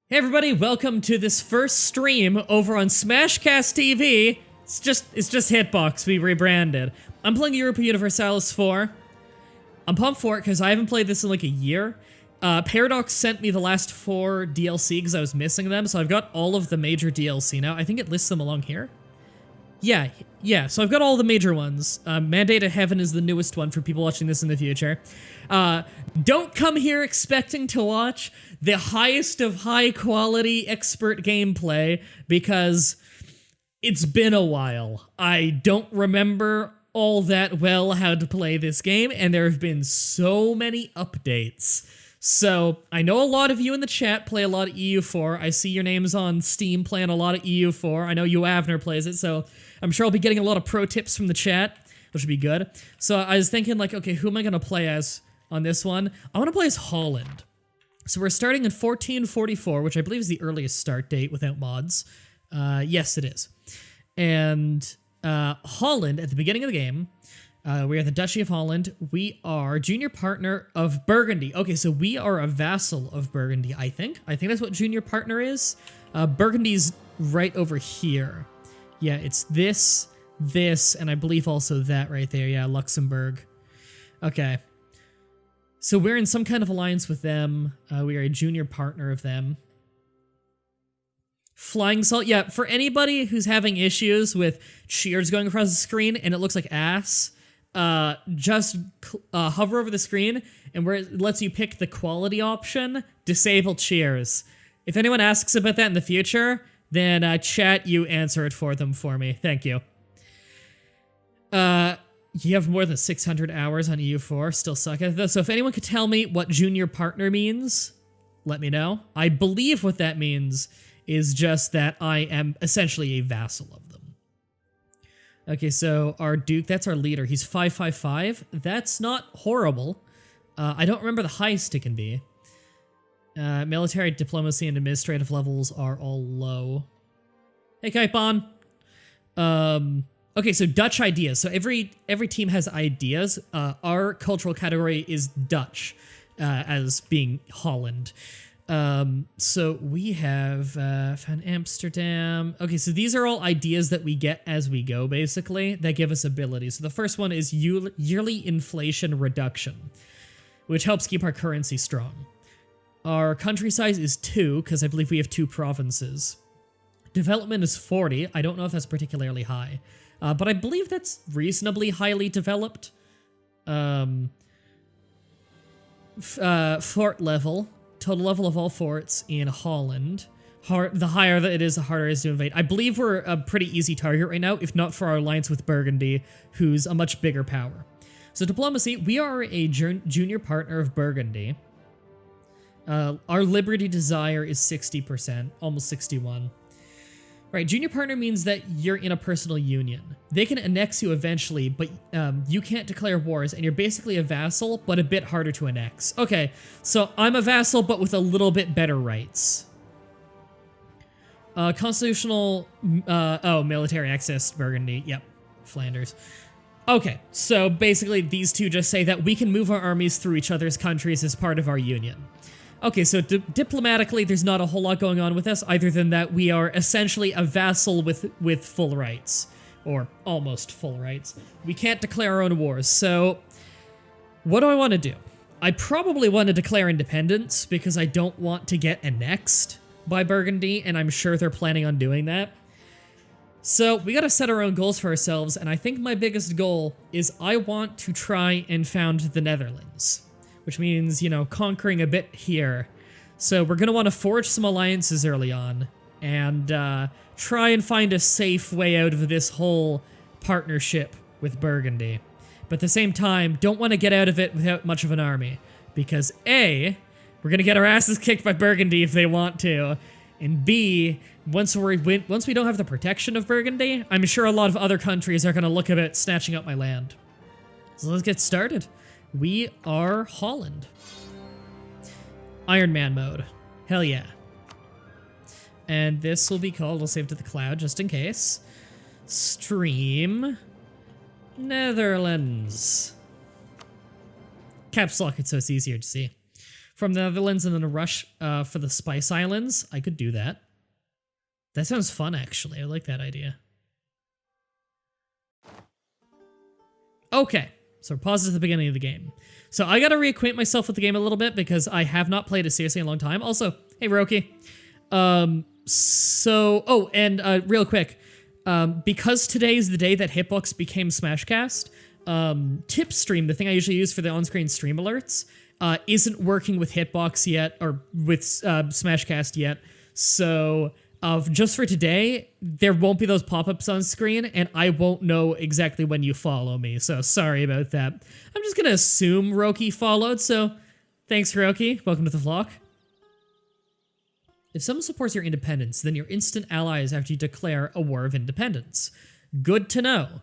Hey everybody, welcome to this first stream over on Smashcast TV. It's just Hitbox, we rebranded. I'm playing Europa Universalis 4. I'm pumped for it because I haven't played this in like a year. Paradox sent me the last 4 DLC because I was missing them, so I've got all of the major DLC now. I think it lists them along here. Yeah, so I've got all the major ones. Mandate of Heaven is the newest one for people watching this in the future. Don't come here expecting to watch the highest of high quality expert gameplay because it's been a while. I don't remember all that well how to play this game, and there have been so many updates. So, I know a lot of you in the chat play a lot of EU4. I see your names on Steam playing a lot of EU4. I know you Avner plays it, so I'm sure I'll be getting a lot of pro tips from the chat, which would be good. So I was thinking like, okay, who am I going to play as on this one? I want to play as Holland. So we're starting in 1444, which I believe is the earliest start date without mods. Yes, it is. And Holland, at the beginning of the game, we are the Duchy of Holland. We are junior partner of Burgundy. Okay, so we are a vassal of Burgundy, I think. I think that's what junior partner is. Burgundy's right over here. Yeah, it's this, and I believe also that right there. Yeah, Luxembourg. Okay. So we're in some kind of alliance with them. We are a junior partner of them. Flying Salt. Yeah, for anybody who's having issues with cheers going across the screen and it looks like ass, just hover over the screen, and where it lets you pick the quality option, disable cheers. If anyone asks about that in the future, then chat, you answer it for them for me. Thank you. You have more than 600 hours on EU4, still suck at it. So if anyone could tell me what junior partner means, let me know. I believe what that means is just that I am essentially a vassal of them. Okay, so our Duke, that's our leader. He's 555. That's not horrible. I don't remember the highest it can be. Military, diplomacy, and administrative levels are all low. Hey, Kaipon. Okay, so Dutch ideas. So every team has ideas. Our cultural category is Dutch, as being Holland. So we have Van Amsterdam. Okay, so these are all ideas that we get as we go, basically, that give us abilities. So the first one is yearly inflation reduction, which helps keep our currency strong. Our country size is 2, because I believe we have 2 provinces. Development is 40. I don't know if that's particularly high. But I believe that's reasonably highly developed. Fort level. Total level of all forts in Holland. The higher that it is, the harder it is to invade. I believe we're a pretty easy target right now, if not for our alliance with Burgundy, who's a much bigger power. So diplomacy, we are a junior partner of Burgundy. Our liberty desire is 60%, almost 61. Right, junior partner means that you're in a personal union. They can annex you eventually, but you can't declare wars, and you're basically a vassal, but a bit harder to annex. Okay, so I'm a vassal, but with a little bit better rights. Constitutional, military access, Burgundy, yep, Flanders. Okay, so basically these two just say that we can move our armies through each other's countries as part of our union. Okay, so diplomatically, there's not a whole lot going on with us, other than that we are essentially a vassal with full rights. Or almost full rights. We can't declare our own wars, so what do I want to do? I probably want to declare independence, because I don't want to get annexed by Burgundy, and I'm sure they're planning on doing that. So we gotta set our own goals for ourselves, and I think my biggest goal is I want to try and found the Netherlands. Which means, you know, conquering a bit here. So we're going to want to forge some alliances early on, and try and find a safe way out of this whole partnership with Burgundy. But at the same time, don't want to get out of it without much of an army. Because A, we're going to get our asses kicked by Burgundy if they want to, and B, once we don't have the protection of Burgundy, I'm sure a lot of other countries are going to look about snatching up my land. So let's get started. We are Holland. Iron Man mode. Hell yeah. And this will be called, we'll save to the cloud just in case. Stream Netherlands. Caps lock it so it's easier to see. from the Netherlands and then a rush for the Spice Islands. I could do that. That sounds fun, actually. I like that idea. Okay, so we're paused at the beginning of the game. So I gotta reacquaint myself with the game a little bit because I have not played it seriously in a long time. Also, hey, Roki. Real quick, because today is the day that Hitbox became Smashcast, Tipstream, the thing I usually use for the on-screen stream alerts, isn't working with Hitbox yet, or with Smashcast yet. So just for today, there won't be those pop-ups on screen, and I won't know exactly when you follow me, so sorry about that. I'm just gonna assume Roki followed, so thanks, Roki. Welcome to the vlog. If someone supports your independence, then you're instant allies after you declare a war of independence. Good to know.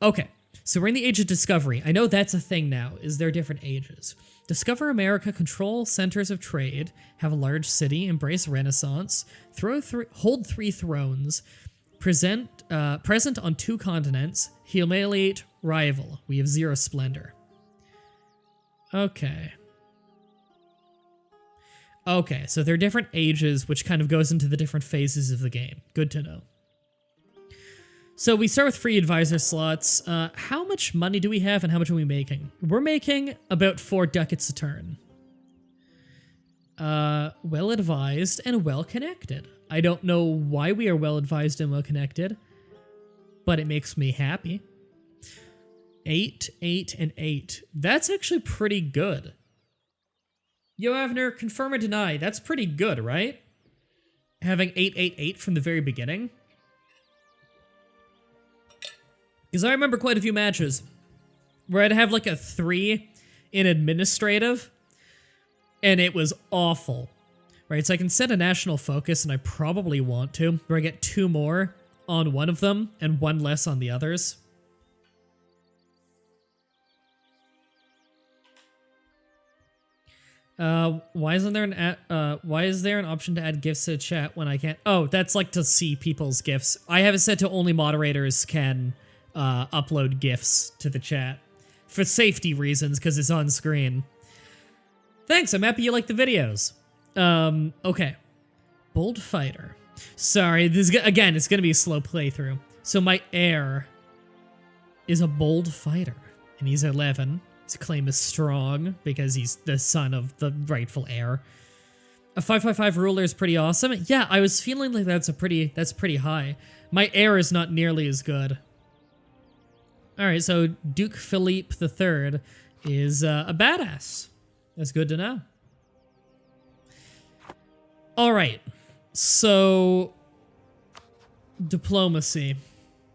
Okay, so we're in the Age of Discovery. I know that's a thing now, is there different ages. Discover America, control centers of trade, have a large city, embrace Renaissance, hold 3 thrones, present on 2 continents, humiliate rival. We have 0 splendor. Okay. Okay, so there are different ages, which kind of goes into the different phases of the game. Good to know. So we start with free advisor slots. How much money do we have and how much are we making? We're making about 4 ducats a turn. Well advised and well connected. I don't know why we are well advised and well connected, but it makes me happy. 8, 8, and 8. That's actually pretty good. Yo, Avner, confirm or deny. That's pretty good, right? Having 8, 8, 8 from the very beginning. Because I remember quite a few matches where I'd have like a 3 in administrative, and it was awful. Right, so I can set a national focus, and I probably want to, where I get 2 more on one of them and 1 less on the others. Why is there an option to add gifts to the chat when I can't? Oh, that's like to see people's gifts. I have it set to only moderators can upload gifs to the chat for safety reasons because it's on screen. Thanks, I'm happy you like the videos. Okay. Bold fighter. Sorry, this again, it's gonna be a slow playthrough. So my heir is a bold fighter, and he's 11. His claim is strong because he's the son of the rightful heir. A 555 ruler is pretty awesome. Yeah, I was feeling like that's pretty high. My heir is not nearly as good. All right, so Duke Philippe III is a badass. That's good to know. All right, so diplomacy.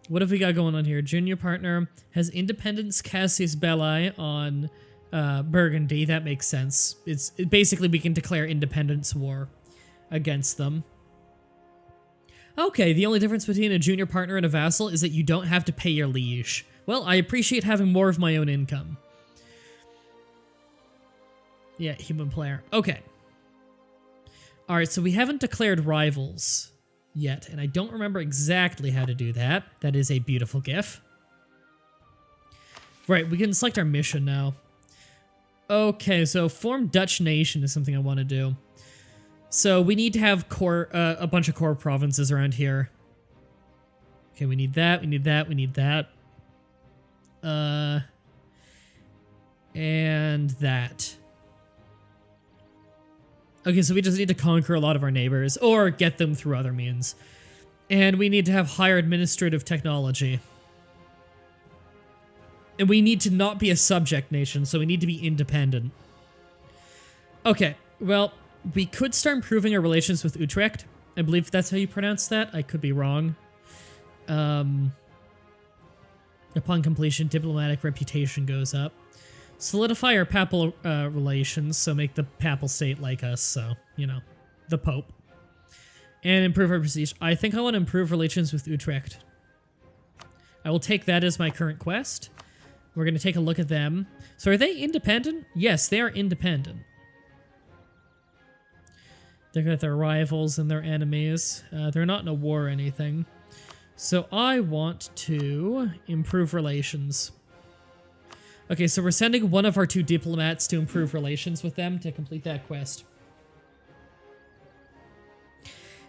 What have we got going on here? Junior partner has independence Cassius Belli on Burgundy. That makes sense. Basically we can declare independence war against them. Okay, the only difference between a junior partner and a vassal is that you don't have to pay your liege. Well, I appreciate having more of my own income. Yeah, human player. Okay. All right, so we haven't declared rivals yet, and I don't remember exactly how to do that. That is a beautiful GIF. Right, we can select our mission now. Okay, so form Dutch nation is something I want to do. So we need to have a bunch of core provinces around here. Okay, we need that, we need that, we need that. And that. Okay, so we just need to conquer a lot of our neighbors, or get them through other means. And we need to have higher administrative technology. And we need to not be a subject nation, so we need to be independent. Okay, well, we could start improving our relations with Utrecht. I believe that's how you pronounce that. I could be wrong. Upon completion, diplomatic reputation goes up. Solidify our papal relations, so make the papal state like us, so, you know, the Pope. And improve our prestige. I think I want to improve relations with Utrecht. I will take that as my current quest. We're going to take a look at them. So are they independent? Yes, they are independent. They've got their rivals and their enemies. They're not in a war or anything. So I want to improve relations. Okay, so we're sending one of our 2 diplomats to improve relations with them to complete that quest.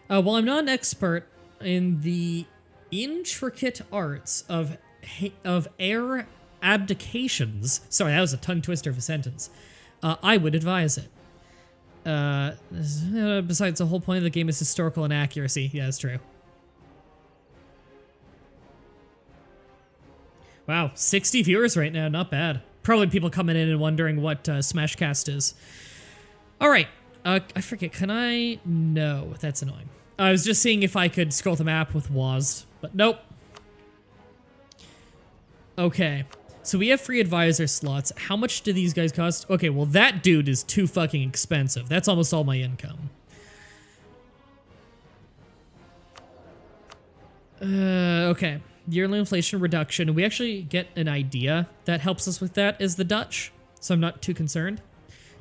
While I'm not an expert in the intricate arts of air abdications, sorry, that was a tongue twister of a sentence, I would advise it. Besides, the whole point of the game is historical inaccuracy. Yeah, that's true. Wow, 60 viewers right now, not bad. Probably people coming in and wondering what Smashcast is. Alright, I forget, can I? No, that's annoying. I was just seeing if I could scroll the map with WASD, but nope. Okay, so we have free advisor slots. How much do these guys cost? Okay, well that dude is too fucking expensive. That's almost all my income. Okay. Yearly inflation reduction. We actually get an idea that helps us with that is the Dutch, so I'm not too concerned.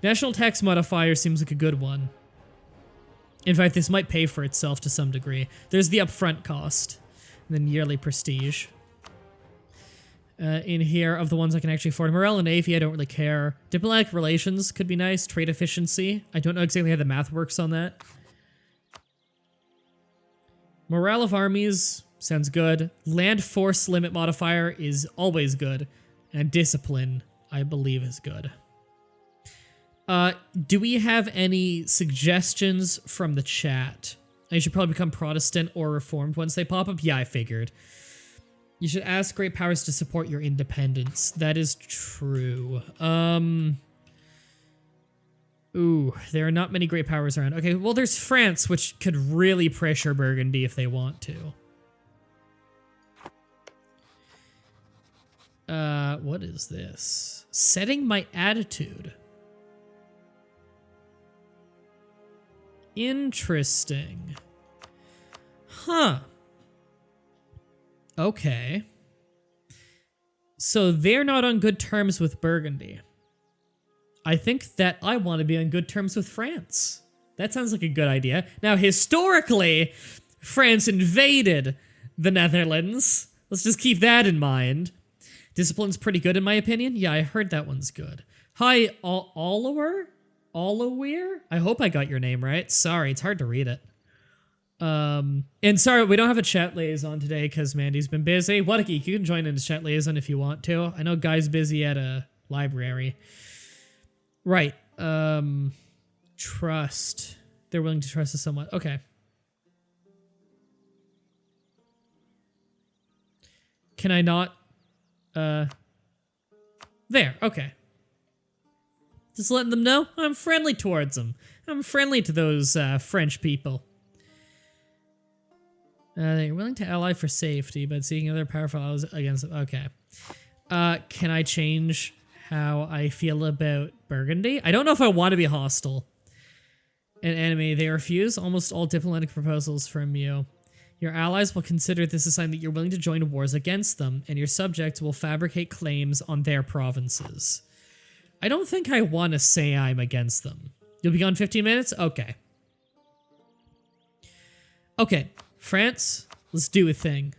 National tax modifier seems like a good one. In fact, this might pay for itself to some degree. There's the upfront cost, and then yearly prestige. In here, of the ones I can actually afford, morale and navy, I don't really care. Diplomatic relations could be nice. Trade efficiency. I don't know exactly how the math works on that. Morale of armies sounds good. Land force limit modifier is always good. And discipline, I believe, is good. Do we have any suggestions from the chat? You should probably become Protestant or Reformed once they pop up. Yeah, I figured. You should ask great powers to support your independence. That is true. Ooh, there are not many great powers around. Okay, well, there's France, which could really pressure Burgundy if they want to. What is this? Setting my attitude. Interesting. Huh. Okay. So they're not on good terms with Burgundy. I think that I want to be on good terms with France. That sounds like a good idea. Now, historically, France invaded the Netherlands. Let's just keep that in mind. Discipline's pretty good in my opinion. Yeah, I heard that one's good. Hi, Oliver? Oliver? I hope I got your name right. Sorry, it's hard to read it. And sorry, we don't have a chat liaison today because Mandy's been busy. What a geek, you can join in the chat liaison if you want to. I know Guy's busy at a library. Right. Trust. They're willing to trust us somewhat. Okay. Can I not? There. Okay. Just letting them know I'm friendly towards them. I'm friendly to those French people. They're willing to ally for safety, but seeking other powerful allies against them. Okay. Can I change how I feel about Burgundy? I don't know if I want to be hostile. An enemy. They refuse almost all diplomatic proposals from you. Your allies will consider this a sign that you're willing to join wars against them, and your subjects will fabricate claims on their provinces. I don't think I want to say I'm against them. You'll be gone 15 minutes? Okay. Okay, France, let's do a thing.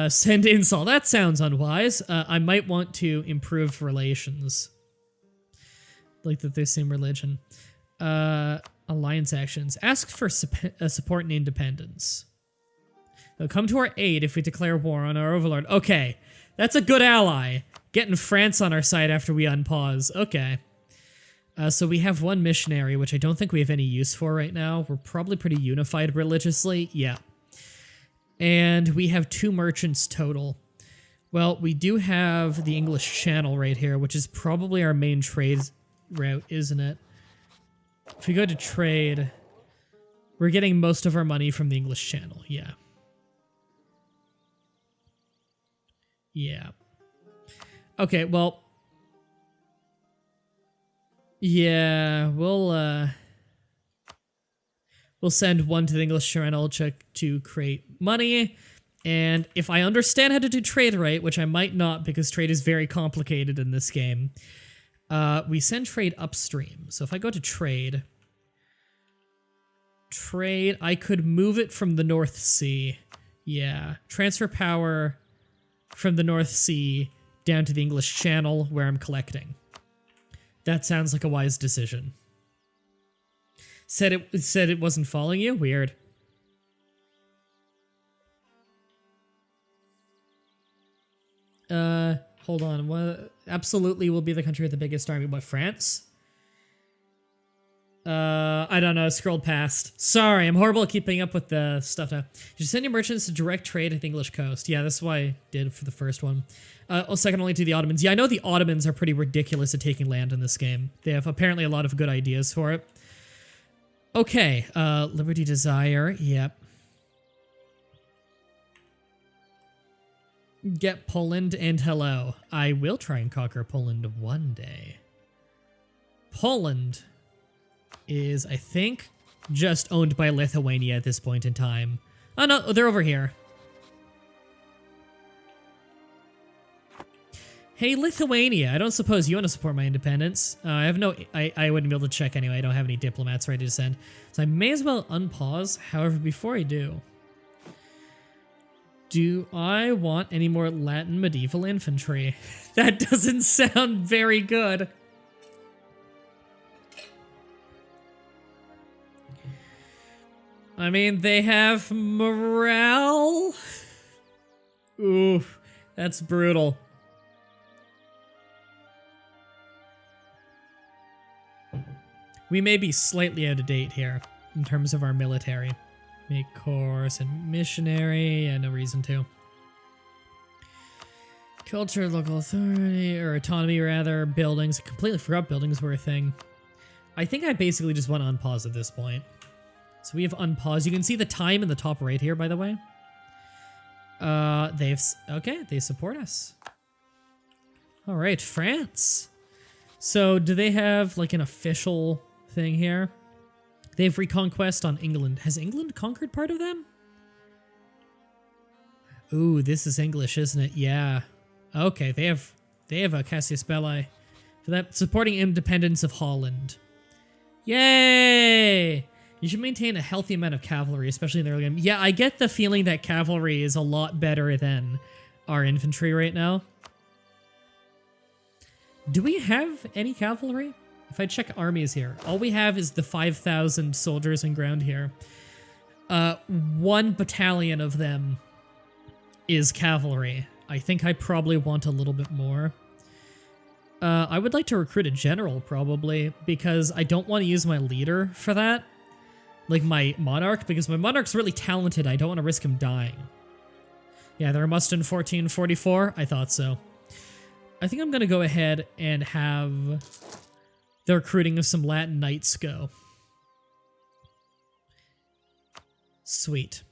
Send insult. That sounds unwise. I might want to improve relations. Like that they same religion. Alliance actions. Ask for support and independence. They'll come to our aid if we declare war on our overlord. Okay, that's a good ally. Getting France on our side after we unpause. Okay. So we have one missionary, which I don't think we have any use for right now. We're probably pretty unified religiously. Yeah. And we have 2 merchants total. Well, we do have the English Channel right here, which is probably our main trade route, isn't it? If we go to trade, we're getting most of our money from the English Channel. Yeah. Yeah. Okay, well. Yeah, we'll send one to the English Channel to create money. And if I understand how to do trade right, which I might not because trade is very complicated in this game, we send trade upstream. So if I go to trade, I could move it from the North Sea. Yeah, transfer power from the North Sea down to the English Channel where I'm collecting. That sounds like a wise decision. Said it wasn't following you? Weird. Hold on. What absolutely will be the country with the biggest army? What, France? I don't know. Scrolled past. Sorry, I'm horrible at keeping up with the stuff now. You send your merchants to direct trade at the English coast. Yeah, that's what I did for the first one. Second only to the Ottomans. Yeah, I know the Ottomans are pretty ridiculous at taking land in this game. They have apparently a lot of good ideas for it. Okay, Liberty Desire. Yep. Get Poland and hello. I will try and conquer Poland one day. Poland is, I think, just owned by Lithuania at this point in time. Oh no, they're over here. Hey, Lithuania, I don't suppose you want to support my independence? I have no, I wouldn't be able to check anyway. I don't have any diplomats ready to send. So I may as well unpause. However, before I do I want any more Latin medieval infantry? That doesn't sound very good. I mean, they have morale. Ooh, that's brutal. We may be slightly out of date here in terms of our military. Make course and missionary, yeah, no reason to. Culture, local authority, or autonomy rather, buildings. I completely forgot buildings were a thing. I think I basically just want to unpause at this point. So we have unpause. You can see the time in the top right here, by the way. They support us. All right, France. So do they have like an official thing here? They have reconquest on England. Has England conquered part of them? Ooh, this is English, isn't it? Yeah. Okay, they have a Cassius Belli for that, supporting independence of Holland. Yay! You should maintain a healthy amount of cavalry, especially in the early game. Yeah, I get the feeling that cavalry is a lot better than our infantry right now. Do we have any cavalry? If I check armies here, all we have is the 5,000 soldiers on ground here. 1 battalion of them is cavalry. I think I probably want a little bit more. I would like to recruit a general, probably, because I don't want to use my leader for that. Like my monarch, because my monarch's really talented. I don't want to risk him dying. Yeah, they're a must in 1444. I thought so. I think I'm going to go ahead and have the recruiting of some Latin knights go. Sweet.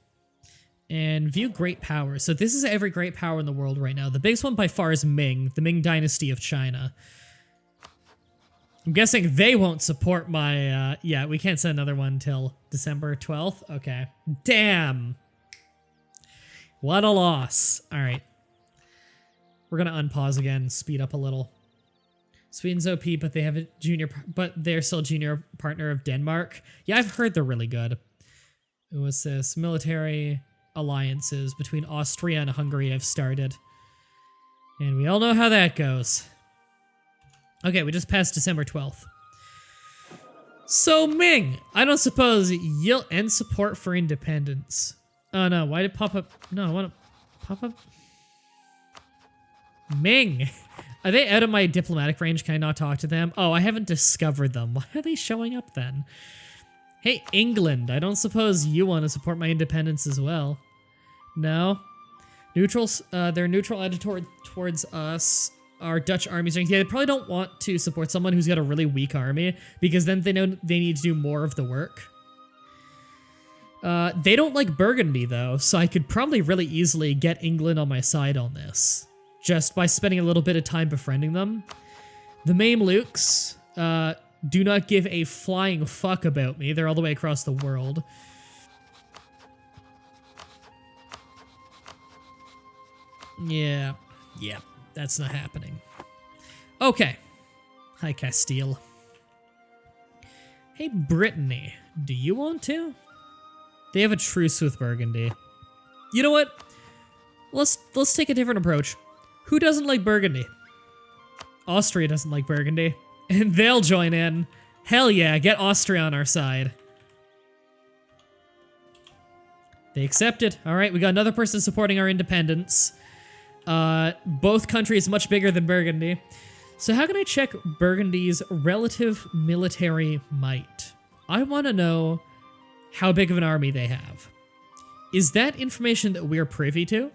And view great power. So this is every great power in the world right now. The biggest one by far is Ming, the Ming Dynasty of China. I'm guessing they won't support my, yeah, we can't send another one until December 12th. Okay. Damn. What a loss. All right. We're going to unpause again, speed up a little. Sweden's OP, but they have a they're still a junior partner of Denmark. Yeah, I've heard they're really good. What's this? Military alliances between Austria and Hungary have started. And we all know how that goes. Okay, we just passed December 12th. So Ming, I don't suppose you'll end support for independence. Oh no, why did it pop up? No, I want to pop up. Ming, are they out of my diplomatic range? Can I not talk to them? Oh, I haven't discovered them. Why are they showing up then? Hey, England, I don't suppose you want to support my independence as well. No? Neutrals, they're neutral attitude towards us. Our Dutch armies are, yeah, they probably don't want to support someone who's got a really weak army, because then they know they need to do more of the work. They don't like Burgundy, though, so I could probably really easily get England on my side on this, just by spending a little bit of time befriending them. The Mamluks do not give a flying fuck about me. They're all the way across the world. Yeah, that's not happening. Okay. Hi, Castile. Hey, Brittany, do you want to? They have a truce with Burgundy. You know what? Let's take a different approach. Who doesn't like Burgundy? Austria doesn't like Burgundy. And they'll join in. Hell yeah, get Austria on our side. They accepted. All right, we got another person supporting our independence. Both countries much bigger than Burgundy. So how can I check Burgundy's relative military might? I want to know how big of an army they have. Is that information that we're privy to?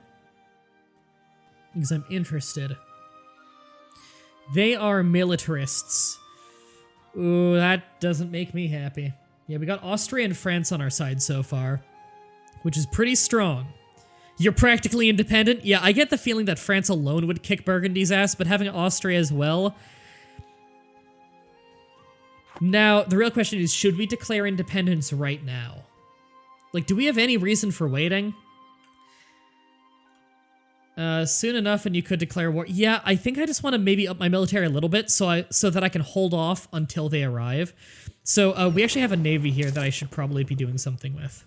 Because I'm interested. They are militarists. Ooh, that doesn't make me happy. Yeah, we got Austria and France on our side so far, which is pretty strong. You're practically independent? Yeah, I get the feeling that France alone would kick Burgundy's ass, but having Austria as well. Now, the real question is, should we declare independence right now? Like, do we have any reason for waiting? Soon enough and you could declare war. Yeah, I think I just want to maybe up my military a little bit so that I can hold off until they arrive. So, we actually have a navy here that I should probably be doing something with.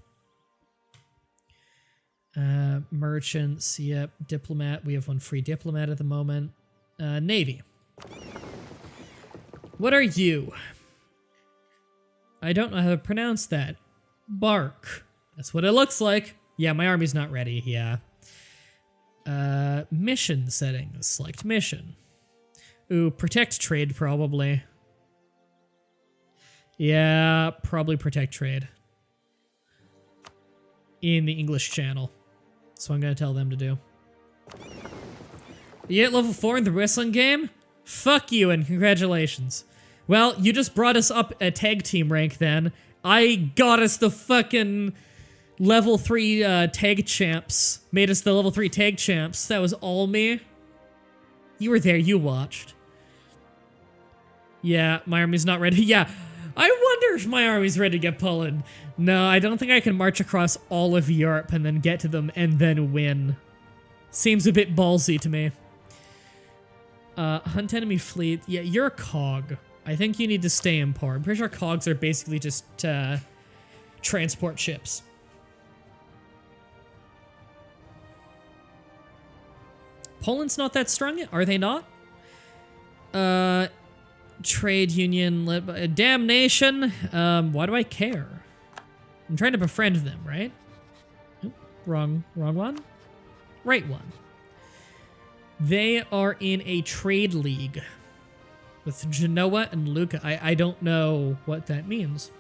Merchants, yep. Diplomat, we have one free diplomat at the moment. Navy. What are you? I don't know how to pronounce that. Bark. That's what it looks like. Yeah, my army's not ready, yeah. Mission settings. Select mission. Ooh, protect trade, probably. Yeah, probably protect trade. In the English channel. That's what I'm gonna tell them to do. You hit level 4 in the wrestling game? Fuck you and congratulations. Well, you just brought us up a tag team rank then. I got us the fucking level 3 tag champs. Made us the level 3 tag champs. That was all me. You were there, you watched. Yeah, my army's not ready. Yeah, I wonder if my army's ready to get pulling. No, I don't think I can march across all of Europe and then get to them and then win. Seems a bit ballsy to me. Hunt enemy fleet. Yeah, you're a cog. I think you need to stay in port. I'm pretty sure cogs are basically just transport ships. Poland's not that strong yet, are they not? Trade union, damnation. Why do I care? I'm trying to befriend them, right? Oop, wrong one. Right one. They are in a trade league with Genoa and Lucca. I don't know what that means.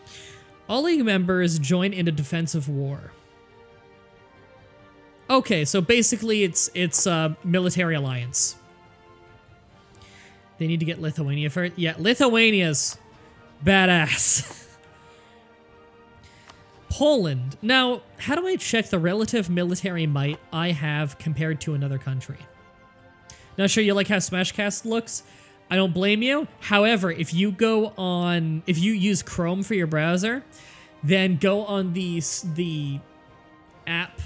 All league members join in a defensive war. Okay, so basically it's a military alliance. They need to get Lithuania first. Yeah, Lithuania's badass. Poland. Now, how do I check the relative military might I have compared to another country? Not sure you like how Smashcast looks. I don't blame you. However, if you use Chrome for your browser, then go on the app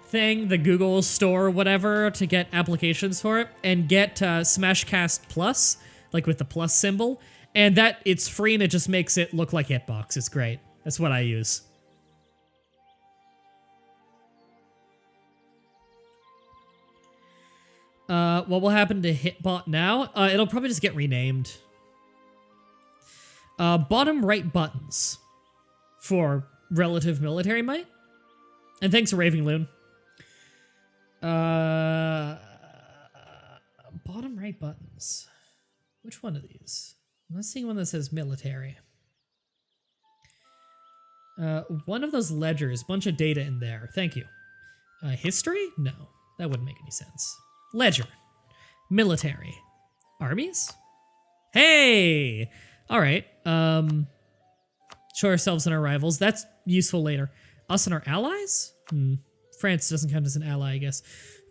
thing, the Google Store or whatever, to get applications for it, and get Smashcast Plus, like with the plus symbol, and it's free and it just makes it look like Hitbox. It's great. That's what I use. What will happen to Hitbot now? It'll probably just get renamed. Bottom right buttons for relative military might. And thanks, Raving Loon. Bottom right buttons. Which one of these? I'm not seeing one that says military. One of those ledgers, bunch of data in there. Thank you. History? No, that wouldn't make any sense. Ledger. Military. Armies? Hey! Alright, show ourselves and our rivals. That's useful later. Us and our allies? France doesn't count as an ally, I guess.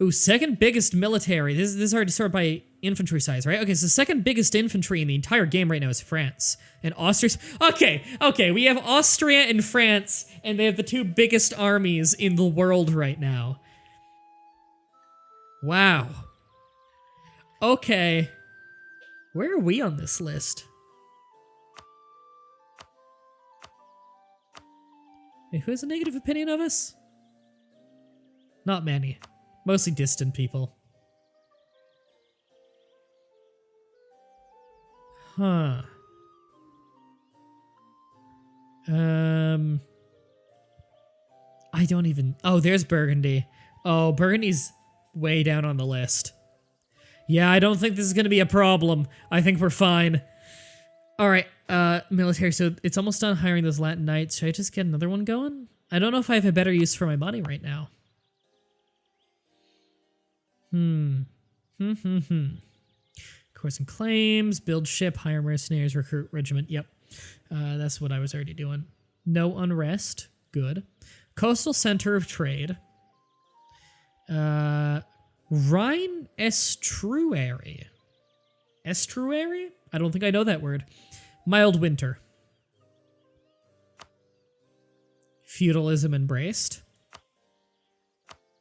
Ooh, second biggest military. This is already sorted by infantry size, right? Okay, so second biggest infantry in the entire game right now is France. And Austria's... Okay, we have Austria and France, and they have the two biggest armies in the world right now. Wow. Okay. Where are we on this list? Wait, who has a negative opinion of us? Not many. Mostly distant people. Huh. I don't even... Oh, there's Burgundy. Oh, Burgundy's way down on the list. Yeah, I don't think this is going to be a problem. I think we're fine. All right, military. So it's almost done hiring those Latin Knights. Should I just get another one going? I don't know if I have a better use for my money right now. Course and claims, build ship, hire mercenaries, recruit regiment. Yep, that's what I was already doing. No unrest. Good. Coastal center of trade. Rhine estuary. Estuary? I don't think I know that word. Mild winter. Feudalism embraced.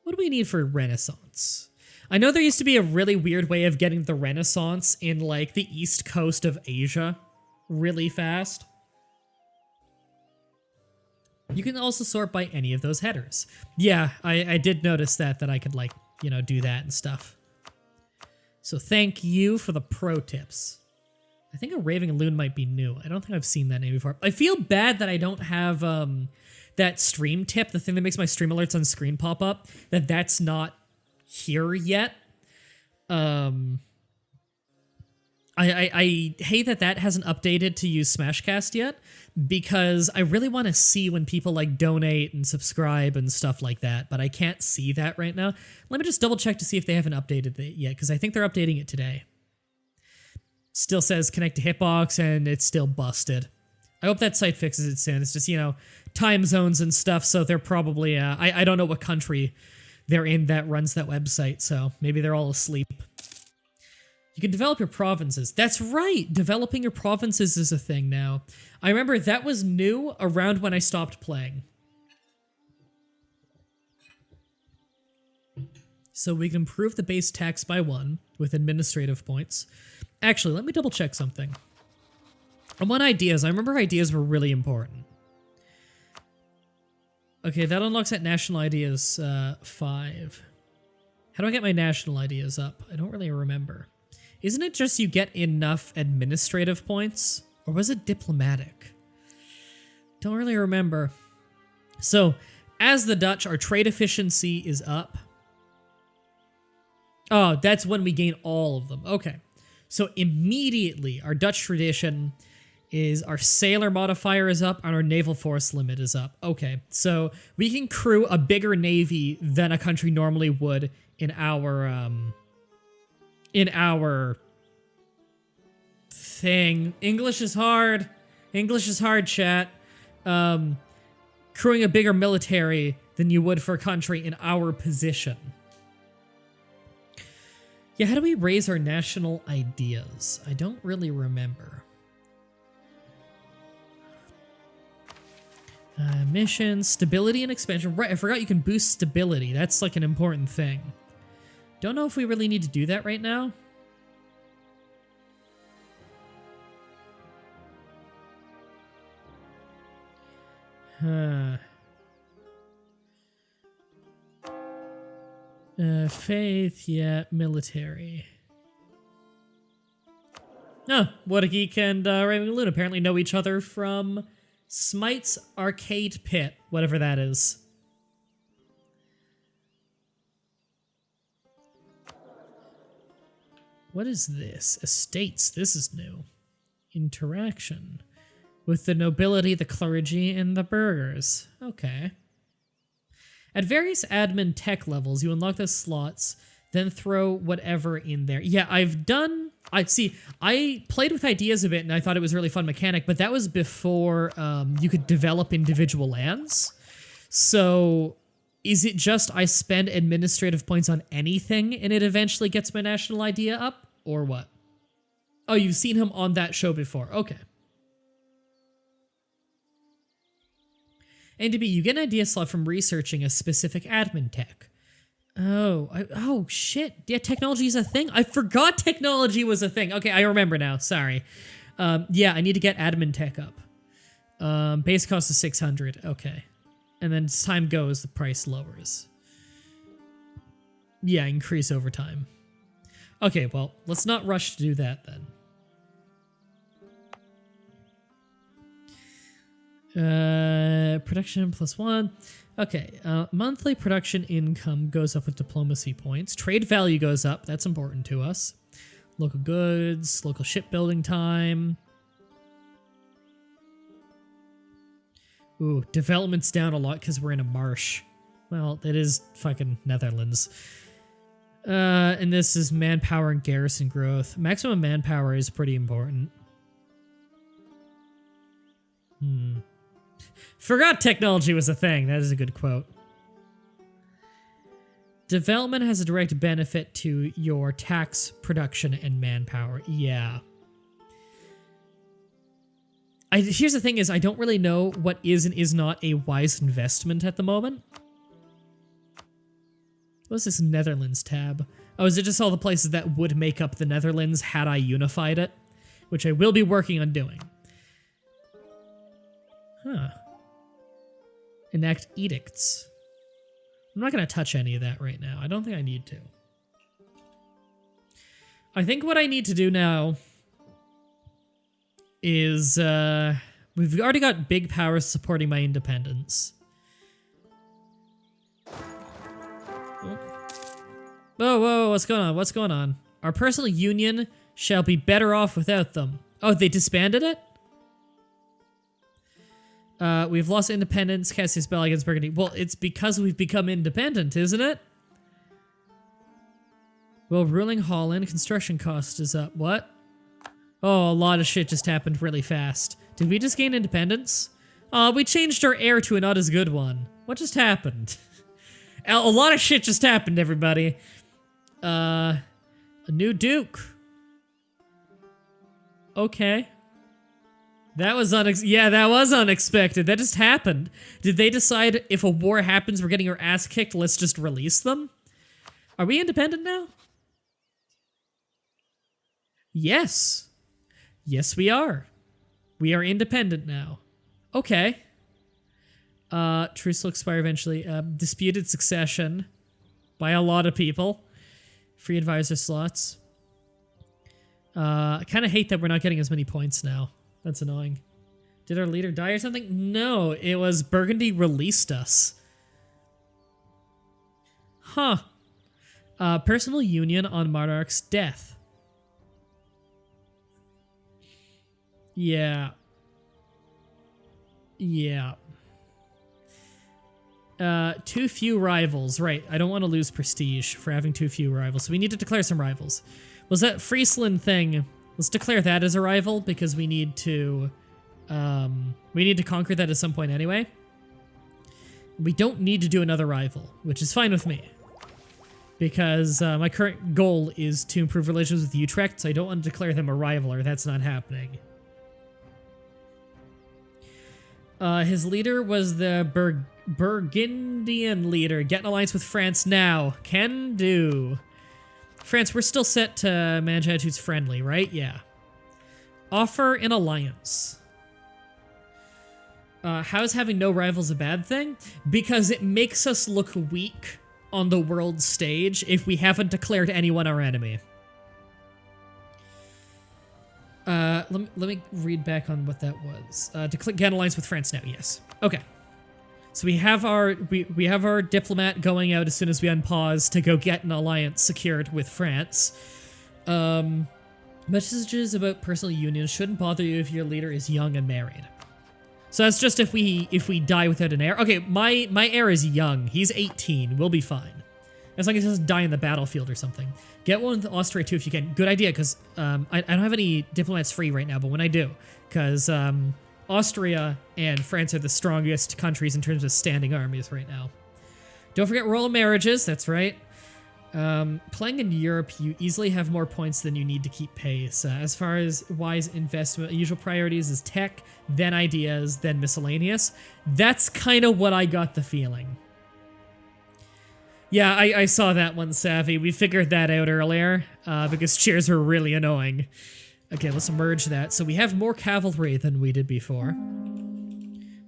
What do we need for Renaissance? I know there used to be a really weird way of getting the Renaissance in, like, the east coast of Asia really fast. You can also sort by any of those headers. Yeah, I did notice that I could, like, you know, do that and stuff. So thank you for the pro tips. I think a Raving Loon might be new. I don't think I've seen that name before. I feel bad that I don't have that stream tip, the thing that makes my stream alerts on screen pop up, that's not here yet. I hate that hasn't updated to use Smashcast yet, because I really want to see when people like donate and subscribe and stuff like that, but I can't see that right now. Let me just double check to see if they haven't updated it yet, because I think they're updating it today. Still says connect to Hitbox, and it's still busted. I hope that site fixes it soon. It's just, you know, time zones and stuff, so they're probably, I don't know what country they're in that runs that website, so maybe they're all asleep. You can develop your provinces. That's right! Developing your provinces is a thing now. I remember that was new around when I stopped playing. So we can improve the base tax by 1 with administrative points. Actually, let me double check something. I want ideas. I remember ideas were really important. Okay, that unlocks that national ideas 5. How do I get my national ideas up? I don't really remember. Isn't it just you get enough administrative points? Or was it diplomatic? Don't really remember. So, as the Dutch, our trade efficiency is up. Oh, that's when we gain all of them. Okay. So immediately, our Dutch tradition is our sailor modifier is up and our naval force limit is up. Okay, so we can crew a bigger navy than a country normally would in our thing. English is hard. English is hard, chat. Crewing a bigger military than you would for a country in our position. Yeah, how do we raise our national ideas? I don't really remember. Mission, stability and expansion. Right, I forgot you can boost stability. That's like an important thing. Don't know if we really need to do that right now. Faith, yeah, military. Oh, What a Geek and Raving Loon apparently know each other from Smite's Arcade Pit, whatever that is. What is this? Estates, this is new. Interaction with the nobility, the clergy, and the burghers. Okay. At various admin tech levels, you unlock the slots, then throw whatever in there. Yeah, I played with ideas a bit, and I thought it was a really fun mechanic, but that was before you could develop individual lands. So, is it just I spend administrative points on anything, and it eventually gets my national idea up? Or what? Oh, you've seen him on that show before. Okay. And to be, you get an idea slot from researching a specific admin tech. Oh, shit. Yeah, technology is a thing. I forgot technology was a thing. Okay, I remember now. Sorry. Yeah, I need to get admin tech up. Base cost is 600. Okay. And then as time goes, the price lowers. Yeah, increase over time. Okay, well, let's not rush to do that then. Production +1. Okay, monthly production income goes up with diplomacy points. Trade value goes up. That's important to us. Local goods, local shipbuilding time. Ooh, development's down a lot because we're in a marsh. Well, it is fucking Netherlands. And this is manpower and garrison growth. Maximum manpower is pretty important. Forgot technology was a thing. That is a good quote. Development has a direct benefit to your tax, production, and manpower. Yeah. Here's the thing is, I don't really know what is and is not a wise investment at the moment. What's this Netherlands tab? Oh, is it just all the places that would make up the Netherlands had I unified it? Which I will be working on doing. Huh. Enact edicts. I'm not going to touch any of that right now. I don't think I need to. I think what I need to do now is, we've already got big powers supporting my independence. Whoa, whoa, what's going on? What's going on? Our personal union shall be better off without them. Oh, they disbanded it? We've lost independence, cast his spell against Burgundy. Well, it's because we've become independent, isn't it? Well, ruling Holland, construction cost is up. What? Oh, a lot of shit just happened really fast. Did we just gain independence? We changed our heir to a not as good one. What just happened? A lot of shit just happened, everybody. A new duke. Okay. That was that was unexpected. That just happened. Did they decide if a war happens, we're getting our ass kicked, let's just release them? Are we independent now? Yes. Yes, we are. We are independent now. Okay. Truce will expire eventually. Disputed succession by a lot of people. Free advisor slots. I kind of hate that we're not getting as many points now. That's annoying. Did our leader die or something? No, it was Burgundy released us. Huh. Personal union on Monarch's death. Yeah. Yeah. Too few rivals. Right, I don't want to lose prestige for having too few rivals, so we need to declare some rivals. Was that Friesland thing? Let's declare that as a rival, because we need to conquer that at some point anyway. We don't need to do another rival, which is fine with me. Because my current goal is to improve relations with Utrecht, so I don't want to declare them a rival, or that's not happening. His leader was the Burgundian leader. Get an alliance with France now. Can do. France, we're still set to manage attitudes friendly, right? Yeah. Offer an alliance. How is having no rivals a bad thing? Because it makes us look weak on the world stage if we haven't declared anyone our enemy. Let me read back on what that was. To get an alliance with France now, yes. Okay. So we have our diplomat going out as soon as we unpause to go get an alliance secured with France. Messages about personal unions shouldn't bother you if your leader is young and married. So that's just if we die without an heir. Okay, my heir is young. He's 18. We'll be fine. As long as he doesn't die in the battlefield or something. Get one with Austria too if you can. Good idea, because I don't have any diplomats free right now, but when I do, because Austria and France are the strongest countries in terms of standing armies right now. Don't forget royal marriages, that's right. Playing in Europe, you easily have more points than you need to keep pace. As far as wise investment, usual priorities is tech, then ideas, then miscellaneous. That's kind of what I got the feeling. Yeah, I saw that one, Savvy. We figured that out earlier, because cheers were really annoying. Okay, let's merge that. So we have more cavalry than we did before.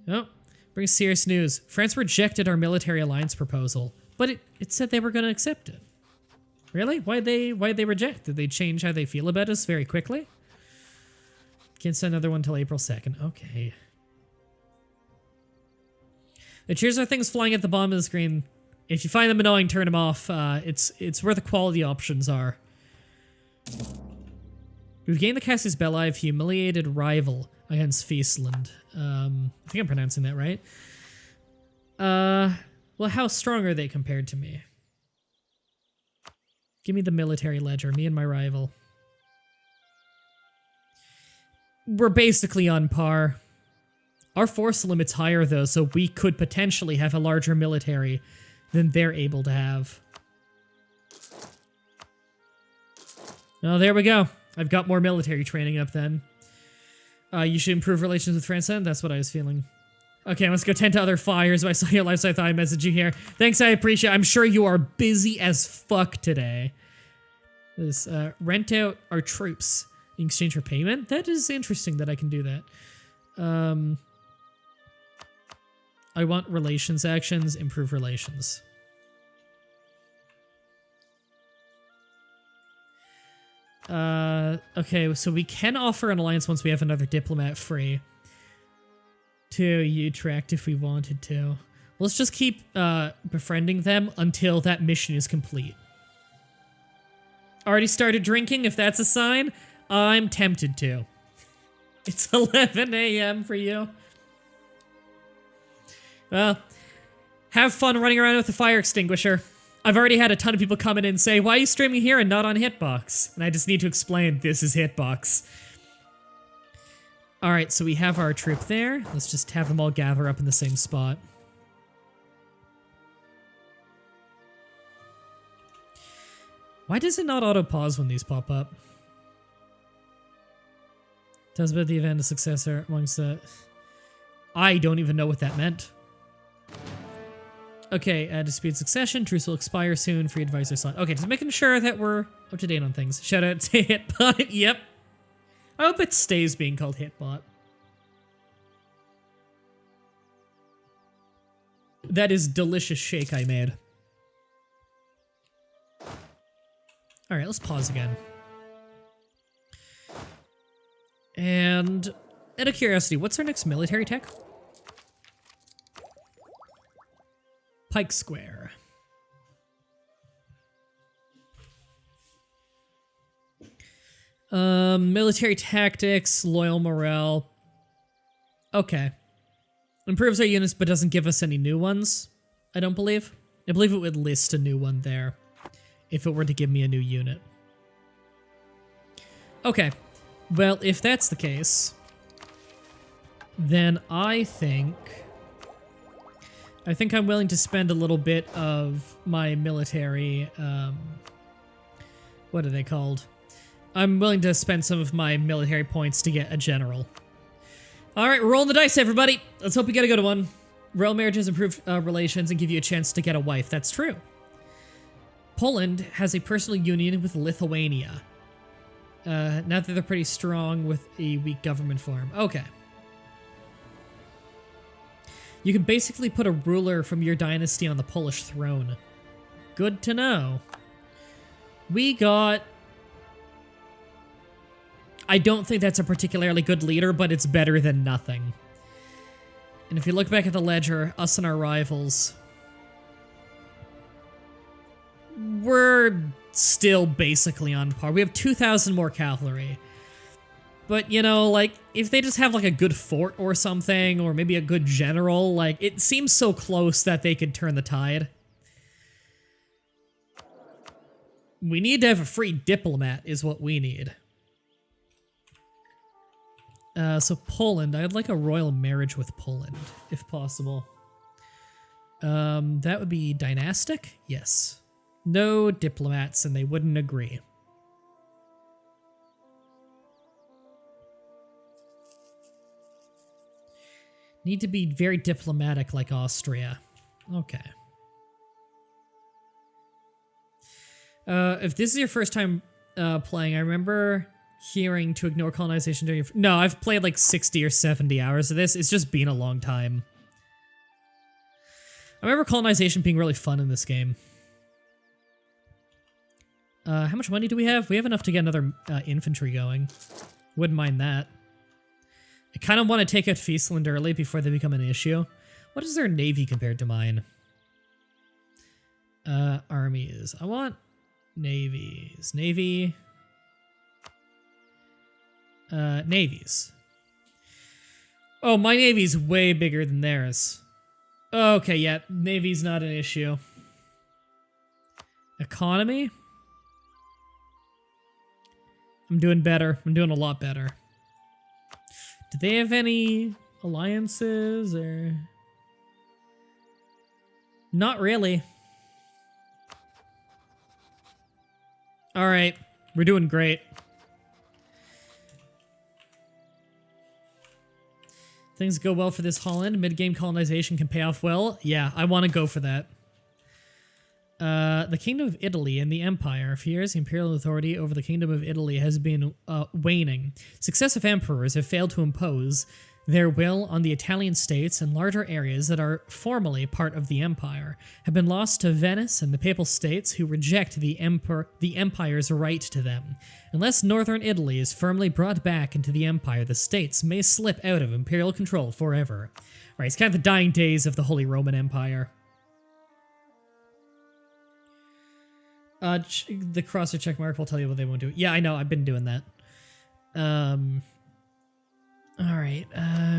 Oh, brings serious news. France rejected our military alliance proposal, but it said they were going to accept it. Really? Why'd they reject? Did they change how they feel about us very quickly? Can't send another one till April 2nd. Okay. The cheers are things flying at the bottom of the screen. If you find them annoying, turn them off. It's where the quality options are. We've gained the Cassius Belli of humiliated rival against Friesland. I think I'm pronouncing that right. Well, how strong are they compared to me? Give me the military ledger, me and my rival. We're basically on par. Our force limit's higher though, so we could potentially have a larger military than they're able to have. Oh, there we go. I've got more military training up then. You should improve relations with France then? That's what I was feeling. Okay, let's go tend to other fires. I saw your life, so I thought I'd message you here. Thanks, I appreciate it. I'm sure you are busy as fuck today. Let's rent out our troops in exchange for payment. That is interesting that I can do that. I want relations actions, improve relations. Okay, so we can offer an alliance once we have another diplomat free to Utrecht if we wanted to. Let's just keep befriending them until that mission is complete. Already started drinking, if that's a sign? I'm tempted to. It's 11 a.m. for you. Well, have fun running around with a fire extinguisher. I've already had a ton of people come in and say, why are you streaming here and not on Hitbox? And I just need to explain, this is Hitbox. Alright, so we have our troop there. Let's just have them all gather up in the same spot. Why does it not auto-pause when these pop up? Tells about the event of successor amongst the... I don't even know what that meant. Okay, dispute succession. Truce will expire soon. Free advisor slot. Okay, just making sure that we're up to date on things. Shout out to Hitbot. Yep. I hope it stays being called Hitbot. That is delicious shake I made. Alright, let's pause again. And out of curiosity, what's our next military tech? Pike Square. Military tactics, loyal morale. Okay. Improves our units but doesn't give us any new ones, I don't believe. I believe it would list a new one there if it were to give me a new unit. Okay. Well, if that's the case, then I think I'm willing to spend a little bit of my military, what are they called? I'm willing to spend some of my military points to get a general. Alright, we're rolling the dice, everybody! Let's hope we get a good one. Royal marriages improve relations and give you a chance to get a wife. That's true. Poland has a personal union with Lithuania. Now that they're pretty strong with a weak government form. Okay. You can basically put a ruler from your dynasty on the Polish throne. Good to know. We got... I don't think that's a particularly good leader, but it's better than nothing. And if you look back at the ledger, us and our rivals, we're still basically on par. We have 2,000 more cavalry. But, you know, like, if they just have, like, a good fort or something, or maybe a good general, like, it seems so close that they could turn the tide. We need to have a free diplomat, is what we need. So Poland, I'd like a royal marriage with Poland, if possible. That would be dynastic? Yes. No diplomats, and they wouldn't agree. Need to be very diplomatic like Austria. Okay. If this is your first time playing, I remember hearing to ignore colonization during... No, I've played like 60 or 70 hours of this. It's just been a long time. I remember colonization being really fun in this game. How much money do we have? We have enough to get another infantry going. Wouldn't mind that. I kind of want to take out Friesland early before they become an issue. What is their navy compared to mine? Armies. I want navies. Navy. Navies. Oh, my navy's way bigger than theirs. Okay, yeah, navy's not an issue. Economy? I'm doing better. I'm doing a lot better. Do they have any alliances or... Not really. All right, we're doing great. Things go well for this Holland. Mid-game colonization can pay off well. Yeah, I want to go for that. The Kingdom of Italy and the Empire. For years, the imperial authority over the Kingdom of Italy has been waning. Successive emperors have failed to impose their will on the Italian states, and larger areas that are formally part of the empire have been lost to Venice and the Papal States, who reject the empire's right to them. Unless northern Italy is firmly brought back into the empire, the states may slip out of imperial control forever. Right, it's kind of the dying days of the Holy Roman Empire. The cross or check mark will tell you what they won't do. Yeah, I know, I've been doing that. Alright,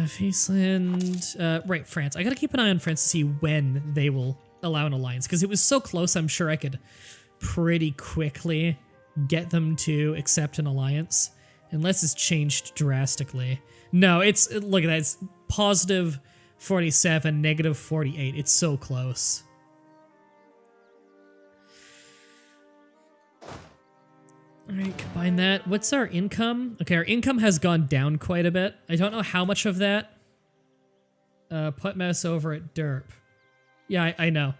Friesland, right, France. I gotta keep an eye on France to see when they will allow an alliance, because it was so close, I'm sure I could pretty quickly get them to accept an alliance, unless it's changed drastically. No, look at that, it's positive 47, negative 48, it's so close. Alright, combine that. What's our income? Okay, our income has gone down quite a bit. I don't know how much of that. Put mouse over at derp. Yeah, I know.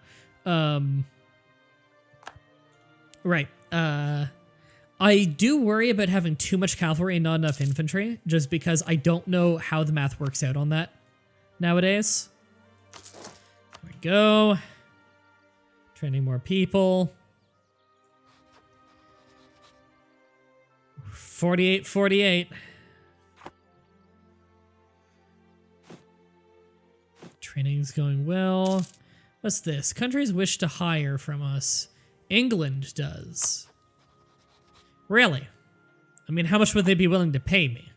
Right. I do worry about having too much cavalry and not enough infantry, just because I don't know how the math works out on that nowadays. There we go. Training more people. 48. Training's going well. What's this? Countries wish to hire from us. England does. Really? I mean, how much would they be willing to pay me?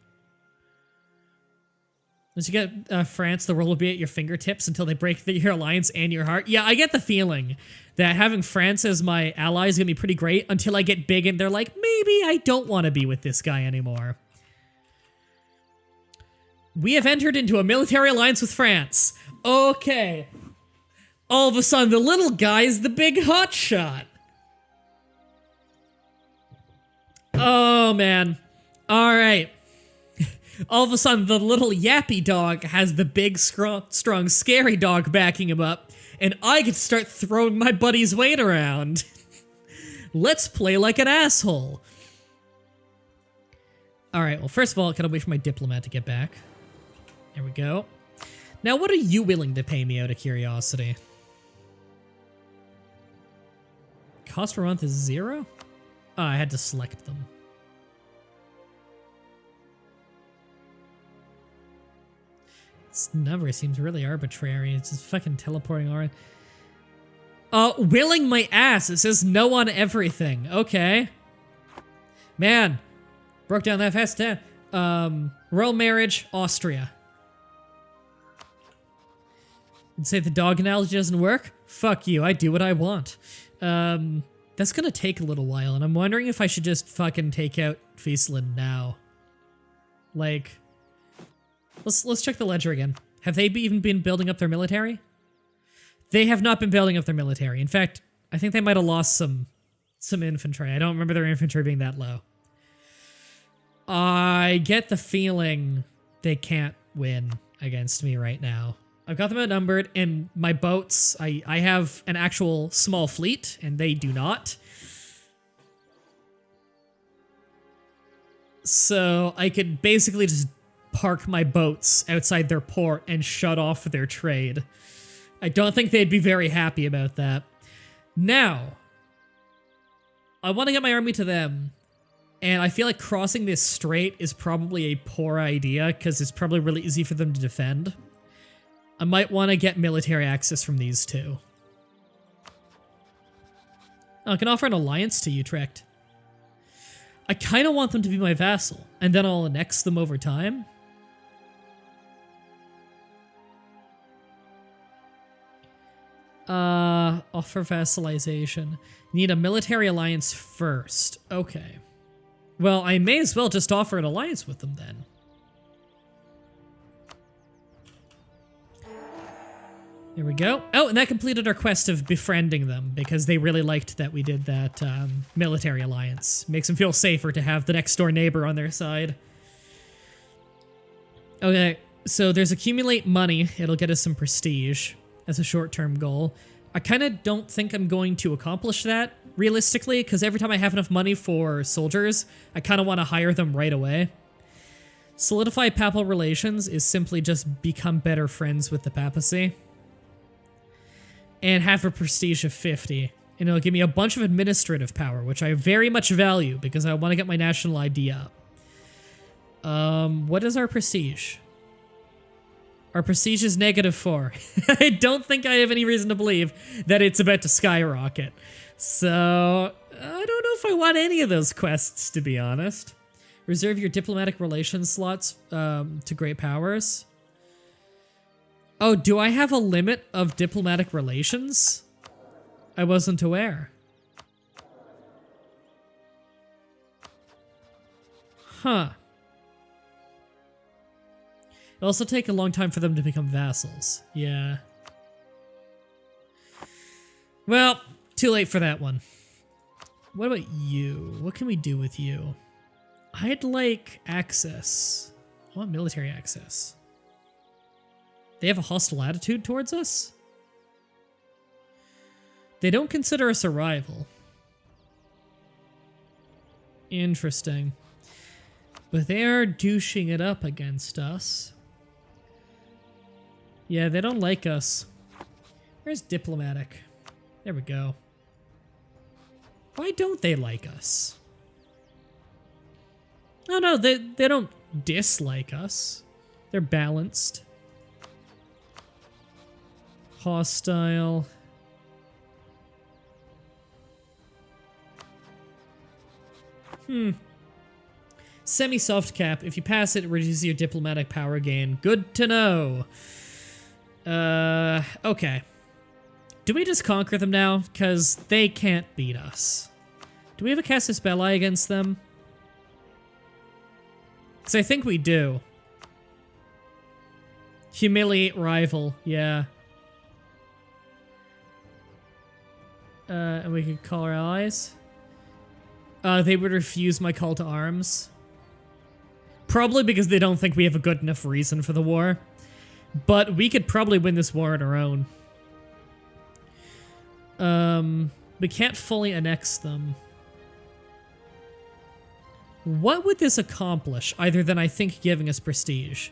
Once you get France, the world will be at your fingertips until they break your alliance and your heart. Yeah, I get the feeling that having France as my ally is going to be pretty great until I get big and they're like, maybe I don't want to be with this guy anymore. We have entered into a military alliance with France. Okay. All of a sudden, the little guy is the big hotshot. Oh, man. All right. All of a sudden, the little yappy dog has the big, strong, scary dog backing him up, and I can start throwing my buddy's weight around. Let's play like an asshole. All right, well, first of all, I gotta wait for my diplomat to get back. There we go. Now, what are you willing to pay me out of curiosity? Cost per month is 0? Oh, I had to select them. This number seems really arbitrary. It's just fucking teleporting around. Willing my ass. It says no on everything. Okay. Man. Broke down that fast. Royal marriage, Austria. And say the dog analogy doesn't work? Fuck you. I do what I want. That's gonna take a little while, and I'm wondering if I should just fucking take out Friesland now. Like... Let's check the ledger again. Have they even been building up their military? They have not been building up their military. In fact, I think they might have lost some infantry. I don't remember their infantry being that low. I get the feeling they can't win against me right now. I've got them outnumbered, and my boats, I have an actual small fleet, and they do not. So I could basically just park my boats outside their port and shut off their trade. I don't think they'd be very happy about that. Now, I want to get my army to them, and I feel like crossing this strait is probably a poor idea because it's probably really easy for them to defend. I might want to get military access from these two. Oh, I can offer an alliance to Utrecht. I kind of want them to be my vassal, and then I'll annex them over time. Offer vassalization. Need a military alliance first. Okay. Well, I may as well just offer an alliance with them then. There we go. Oh, and that completed our quest of befriending them because they really liked that we did that military alliance. Makes them feel safer to have the next door neighbor on their side. Okay, so there's accumulate money. It'll get us some prestige as a short-term goal. I kind of don't think I'm going to accomplish that realistically because every time I have enough money for soldiers, I kind of want to hire them right away. Solidify papal relations is simply just become better friends with the papacy. And have a prestige of 50. And it'll give me a bunch of administrative power, which I very much value because I want to get my national ID up. What is our prestige? Our prestige is -4. I don't think I have any reason to believe that it's about to skyrocket. So, I don't know if I want any of those quests, to be honest. Reserve your diplomatic relations slots to great powers. Oh, do I have a limit of diplomatic relations? I wasn't aware. Huh. It'll also take a long time for them to become vassals. Yeah. Well, too late for that one. What about you? What can we do with you? I'd like access. I want military access. They have a hostile attitude towards us? They don't consider us a rival. Interesting. But they are douching it up against us. Yeah, they don't like us. Where's diplomatic? There we go. Why don't they like us? Oh no, they don't dislike us. They're balanced. Hostile. Semi-soft cap. If you pass it, it reduces your diplomatic power gain. Good to know. Okay. Do we just conquer them now? Because they can't beat us. Do we have a Casus Belli against them? Because I think we do. Humiliate rival. Yeah. And we could call our allies. They would refuse my call to arms. Probably because they don't think we have a good enough reason for the war. But we could probably win this war on our own. We can't fully annex them. What would this accomplish, other than I think giving us prestige?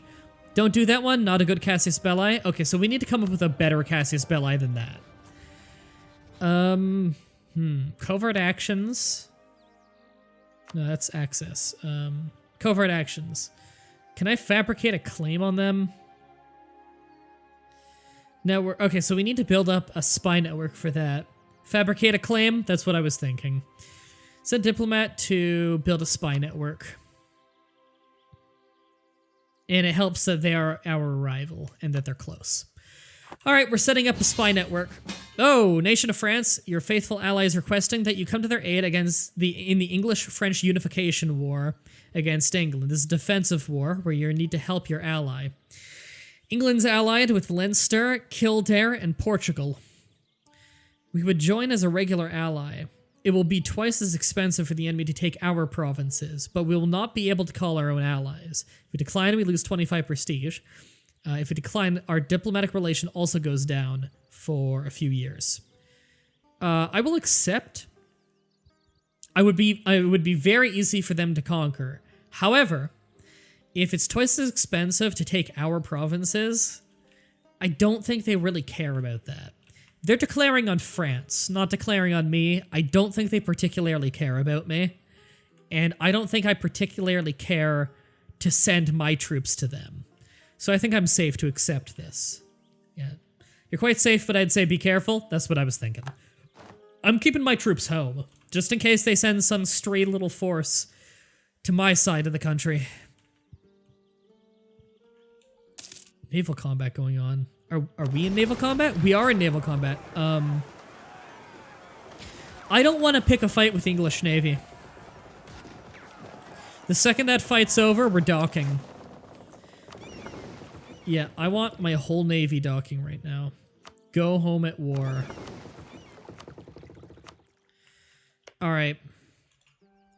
Don't do that one? Not a good Casus Belli? Okay, so we need to come up with a better Casus Belli than that. Covert actions. No, that's access. Covert actions. Can I fabricate a claim on them? No, okay, so we need to build up a spy network for that. Fabricate a claim? That's what I was thinking. Send diplomat to build a spy network. And it helps that they are our rival and that they're close. All right, we're setting up a spy network. Oh, nation of France, your faithful allies requesting that you come to their aid in the English-French unification war against England. This is a defensive war where you need to help your ally. England's allied with Leinster, Kildare, and Portugal. We would join as a regular ally. It will be twice as expensive for the enemy to take our provinces, but we will not be able to call our own allies. If we decline, we lose 25 prestige. If we decline, our diplomatic relation also goes down for a few years. I will accept. It would be very easy for them to conquer. However, if it's twice as expensive to take our provinces, I don't think they really care about that. They're declaring on France, not declaring on me. I don't think they particularly care about me. And I don't think I particularly care to send my troops to them. So I think I'm safe to accept this. Yeah. You're quite safe, but I'd say be careful. That's what I was thinking. I'm keeping my troops home, just in case they send some stray little force to my side of the country. Naval combat going on. Are we in naval combat? We are in naval combat. I don't want to pick a fight with the English Navy. The second that fight's over, we're docking. Yeah, I want my whole Navy docking right now. Go home at war. Alright.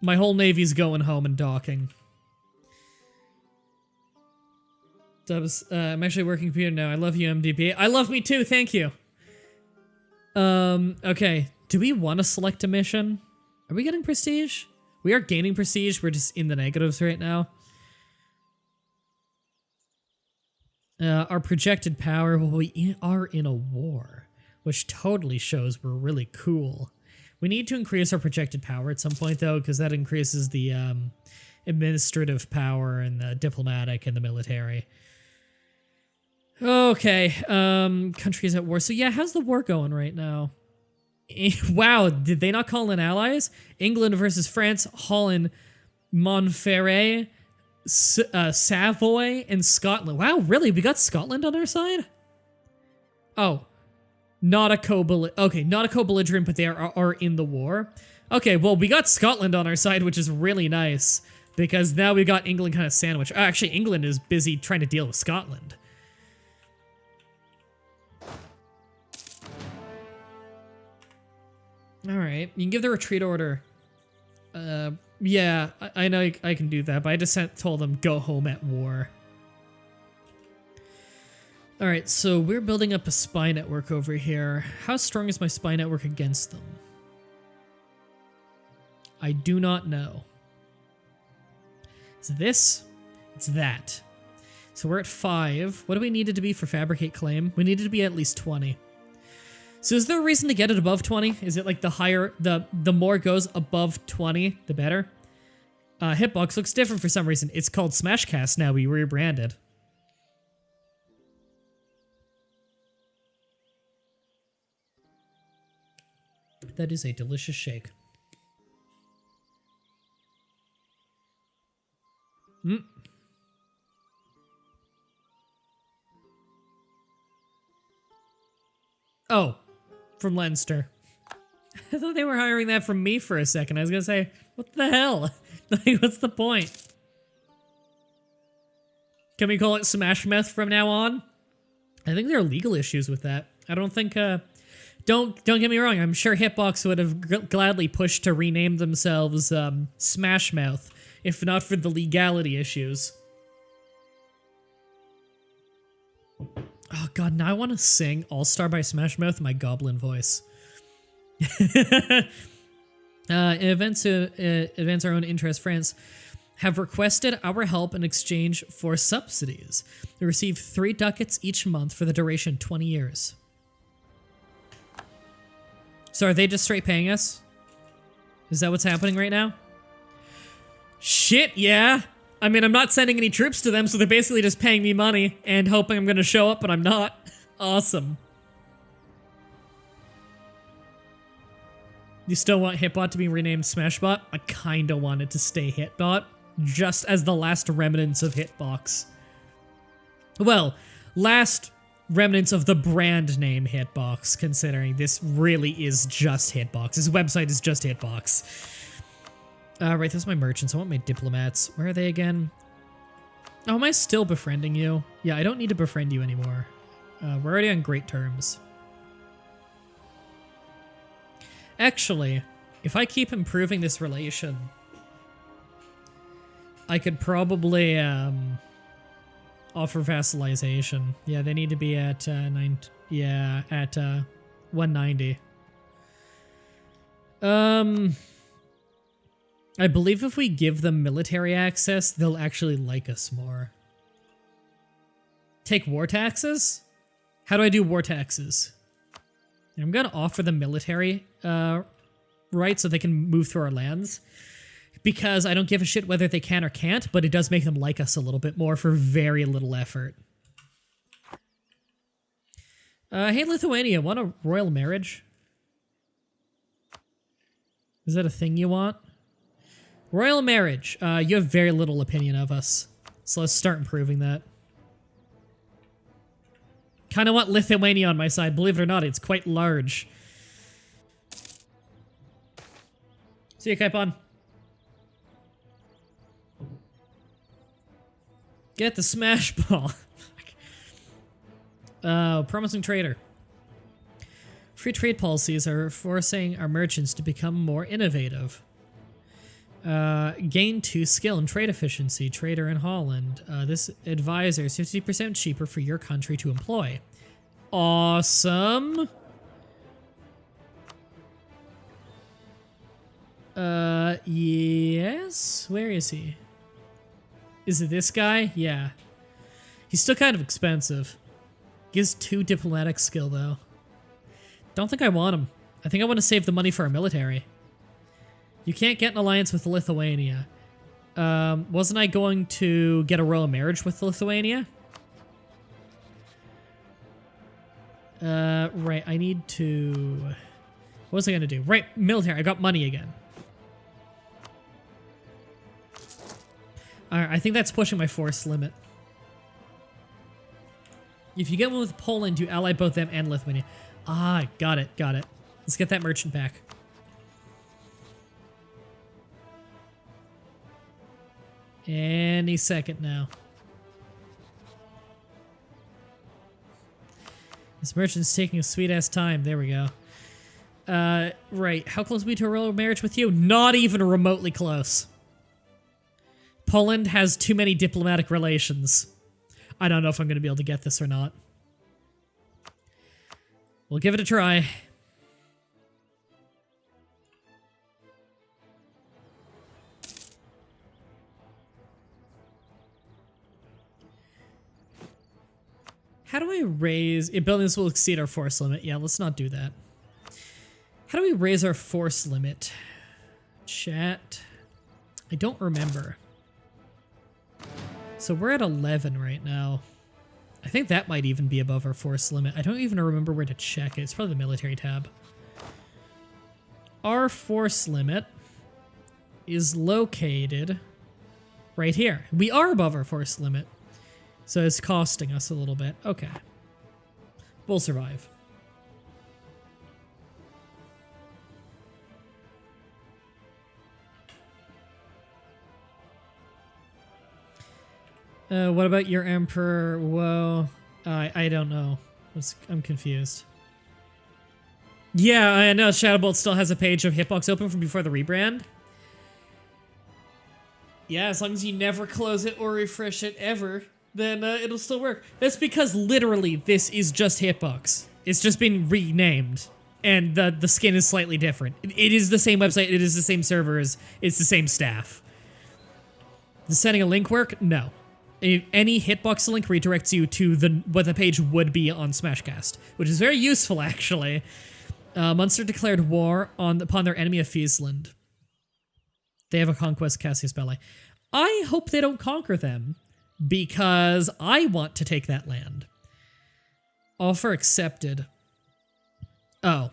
My whole Navy's going home and docking. I'm actually working computer now. I love you, MDP. I love me too, thank you. Okay. Do we want to select a mission? Are we getting prestige? We are gaining prestige, we're just in the negatives right now. Our projected power, well, we are in a war, which totally shows we're really cool. We need to increase our projected power at some point, though, because that increases the administrative power and the diplomatic and the military. Okay, countries at war. So yeah, how's the war going right now? Wow, did they not call in allies? England versus France, Holland, Montferrat, Savoy, and Scotland. Wow, really? We got Scotland on our side? Oh, not a co-belligerent, but they are in the war. Okay, well, we got Scotland on our side, which is really nice, because now we got England kind of sandwiched. Actually, England is busy trying to deal with Scotland. Alright, you can give the retreat order. Yeah, I know I can do that, but I just told them go home at war. Alright, so we're building up a spy network over here. How strong is my spy network against them? I do not know. It's this, it's that. So we're at 5. What do we need it to be for fabricate claim? We need it to be at least 20. So is there a reason to get it above 20? Is it like the higher, the more it goes above 20, the better? Hitbox looks different for some reason. It's called Smashcast now, we rebranded. That is a delicious shake. Oh. From Leinster. I thought they were hiring that from me for a second. I was gonna say, what the hell? Like, what's the point? Can we call it Smash Meth from now on? I think there are legal issues with that. I don't think, don't get me wrong, I'm sure Hitbox would have gladly pushed to rename themselves, Smash Mouth, if not for the legality issues. Oh god, now I want to sing All-Star by Smash Mouth in my goblin voice. Events to advance our own interest, France have requested our help in exchange for subsidies. They receive 3 ducats each month for the duration 20 years. So are they just straight paying us? Is that what's happening right now? Shit, yeah! I mean, I'm not sending any troops to them, so they're basically just paying me money and hoping I'm gonna show up, but I'm not. Awesome. You still want Hitbot to be renamed Smashbot? I kinda want it to stay Hitbot, just as the last remnants of Hitbox. Well, last remnants of the brand name Hitbox, considering this really is just Hitbox. This website is just Hitbox. Right, those are my merchants. I want my diplomats. Where are they again? Oh, am I still befriending you? Yeah, I don't need to befriend you anymore. We're already on great terms. Actually, if I keep improving this relation, I could probably offer vassalization. Yeah, they need to be at 190. I believe if we give them military access, they'll actually like us more. Take war taxes? How do I do war taxes? I'm gonna offer them military rights so they can move through our lands. Because I don't give a shit whether they can or can't, but it does make them like us a little bit more for very little effort. Hey, Lithuania, want a royal marriage? Is that a thing you want? Royal marriage. You have very little opinion of us. So let's start improving that. Kind of want Lithuania on my side. Believe it or not, it's quite large. See you, Kaipon. Get the smash ball. Promising trader. Free trade policies are forcing our merchants to become more innovative. Gain 2 skill and trade efficiency. Trader in Holland. This advisor is 50% cheaper for your country to employ. Awesome. Yes? Where is he? Is it this guy? Yeah. He's still kind of expensive. Gives 2 diplomatic skill, though. Don't think I want him. I think I want to save the money for our military. You can't get an alliance with Lithuania. Wasn't I going to get a royal marriage with Lithuania? Right, I need to... What was I going to do? Right, military. I got money again. Alright, I think that's pushing my force limit. If you get one with Poland, you ally both them and Lithuania. Ah, got it, got it. Let's get that merchant back. Any second now. This merchant's taking a sweet-ass time. There we go. Right. How close are we to a royal marriage with you? Not even remotely close. Poland has too many diplomatic relations. I don't know if I'm going to be able to get this or not. We'll give it a try. How do I raise... Buildings will exceed our force limit. Yeah, let's not do that. How do we raise our force limit? Chat. I don't remember. So we're at 11 right now. I think that might even be above our force limit. I don't even remember where to check it. It's probably the military tab. Our force limit is located right here. We are above our force limit. So it's costing us a little bit. Okay. We'll survive. What about your emperor? Whoa. I don't know. I'm confused. Yeah, I know Shadowbolt still has a page of Hitbox open from before the rebrand. Yeah, as long as you never close it or refresh it ever, then it'll still work. That's because literally this is just Hitbox. It's just been renamed, and the skin is slightly different. It is the same website, it is the same servers, it's the same staff. Does sending a link work? No. Any Hitbox link redirects you to what the page would be on Smashcast, which is very useful, actually. Munster declared war upon their enemy of Friesland. They have a conquest Cassius Belli. I hope they don't conquer them, because I want to take that land. Offer accepted. Oh.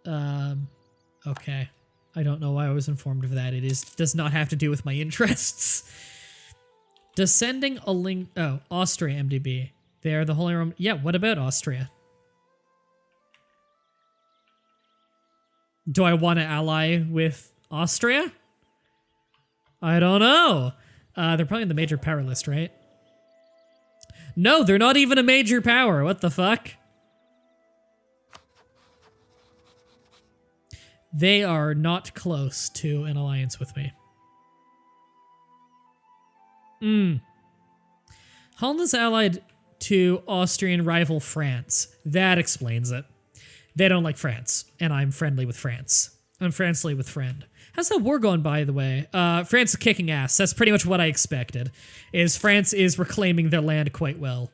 Okay. I don't know why I was informed of that. Does not have to do with my interests. Descending a link... Oh, Austria MDB. They are the Holy Roman... Yeah, what about Austria? Do I want to ally with Austria? I don't know. They're probably in the major power list, right? No, they're not even a major power. What the fuck? They are not close to an alliance with me. Holland is allied to Austrian rival France. That explains it. They don't like France, and I'm friendly with France. I'm friendly with friend. How's that war going, by the way? France is kicking ass. That's pretty much what I expected. France is reclaiming their land quite well.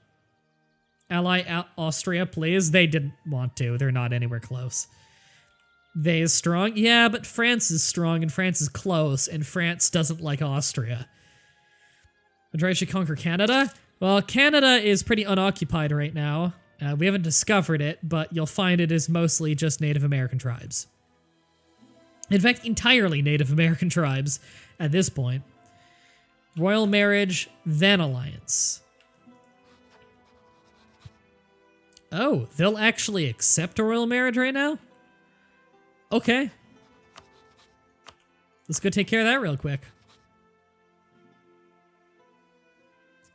Ally Austria, please. They didn't want to. They're not anywhere close. They is strong? Yeah, but France is strong, and France is close, and France doesn't like Austria. Madrid should conquer Canada? Well, Canada is pretty unoccupied right now. We haven't discovered it, but you'll find it is mostly just Native American tribes. In fact, entirely Native American tribes at this point. Royal marriage, then alliance. Oh, they'll actually accept a royal marriage right now? Okay. Let's go take care of that real quick.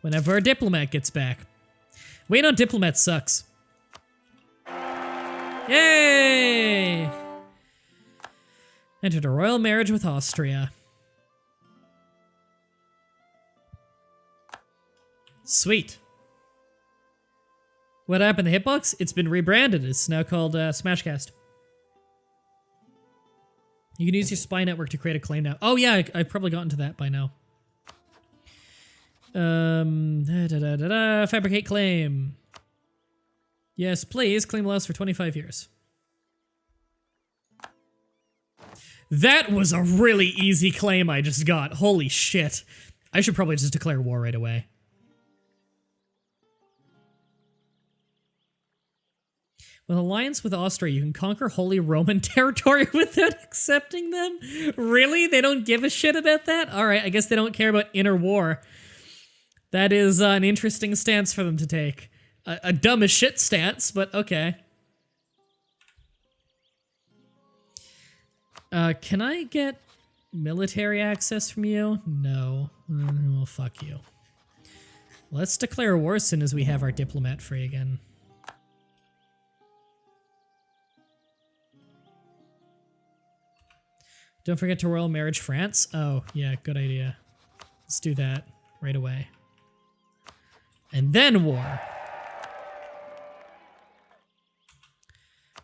Whenever our diplomat gets back. Waiting on diplomat sucks. Yay! Entered a royal marriage with Austria. Sweet. What happened to Hitbox? It's been rebranded. It's now called Smashcast. You can use your spy network to create a claim now. Oh yeah, I've probably gotten to that by now. Fabricate claim. Yes, please. Claim lasts for 25 years. That was a really easy claim I just got. Holy shit. I should probably just declare war right away. With alliance with Austria, you can conquer Holy Roman territory without accepting them? Really? They don't give a shit about that? Alright, I guess they don't care about inner war. That is an interesting stance for them to take. A dumb as shit stance, but okay. Can I get military access from you? No. Well, fuck you. Let's declare war as soon as we have our diplomat free again. Don't forget to royal marriage France. Oh, yeah, good idea. Let's do that right away. And then war.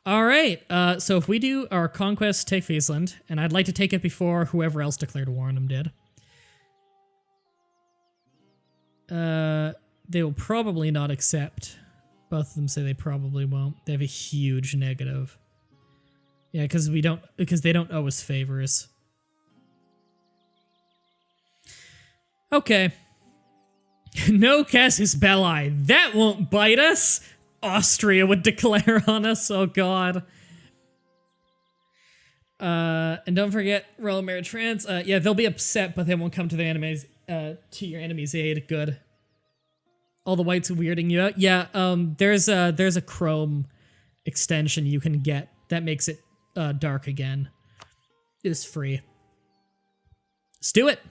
Alright, so if we do our conquest, take Friesland, and I'd like to take it before whoever else declared war on them did. They will probably not accept. Both of them say they probably won't. They have a huge negative. Yeah, because they don't owe us favors. Okay. No casus belli. That won't bite us. Austria would declare on us. Oh god. And don't forget royal marriage France. Yeah, they'll be upset, but they won't come to their enemies. To your enemy's aid. Good. All the whites weirding you out. Yeah. There's a Chrome extension you can get that makes it dark again. It's free. Let's do it.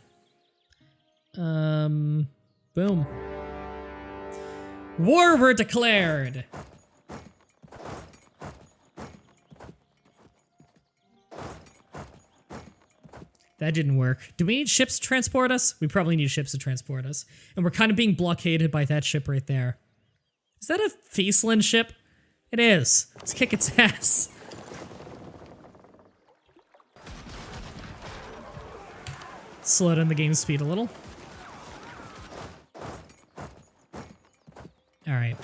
Boom. War were declared. That didn't work. Do we need ships to transport us? We probably need ships to transport us. And we're kind of being blockaded by that ship right there. Is that a Friesland ship? It is. Let's kick its ass. Slow down the game speed a little. Alright.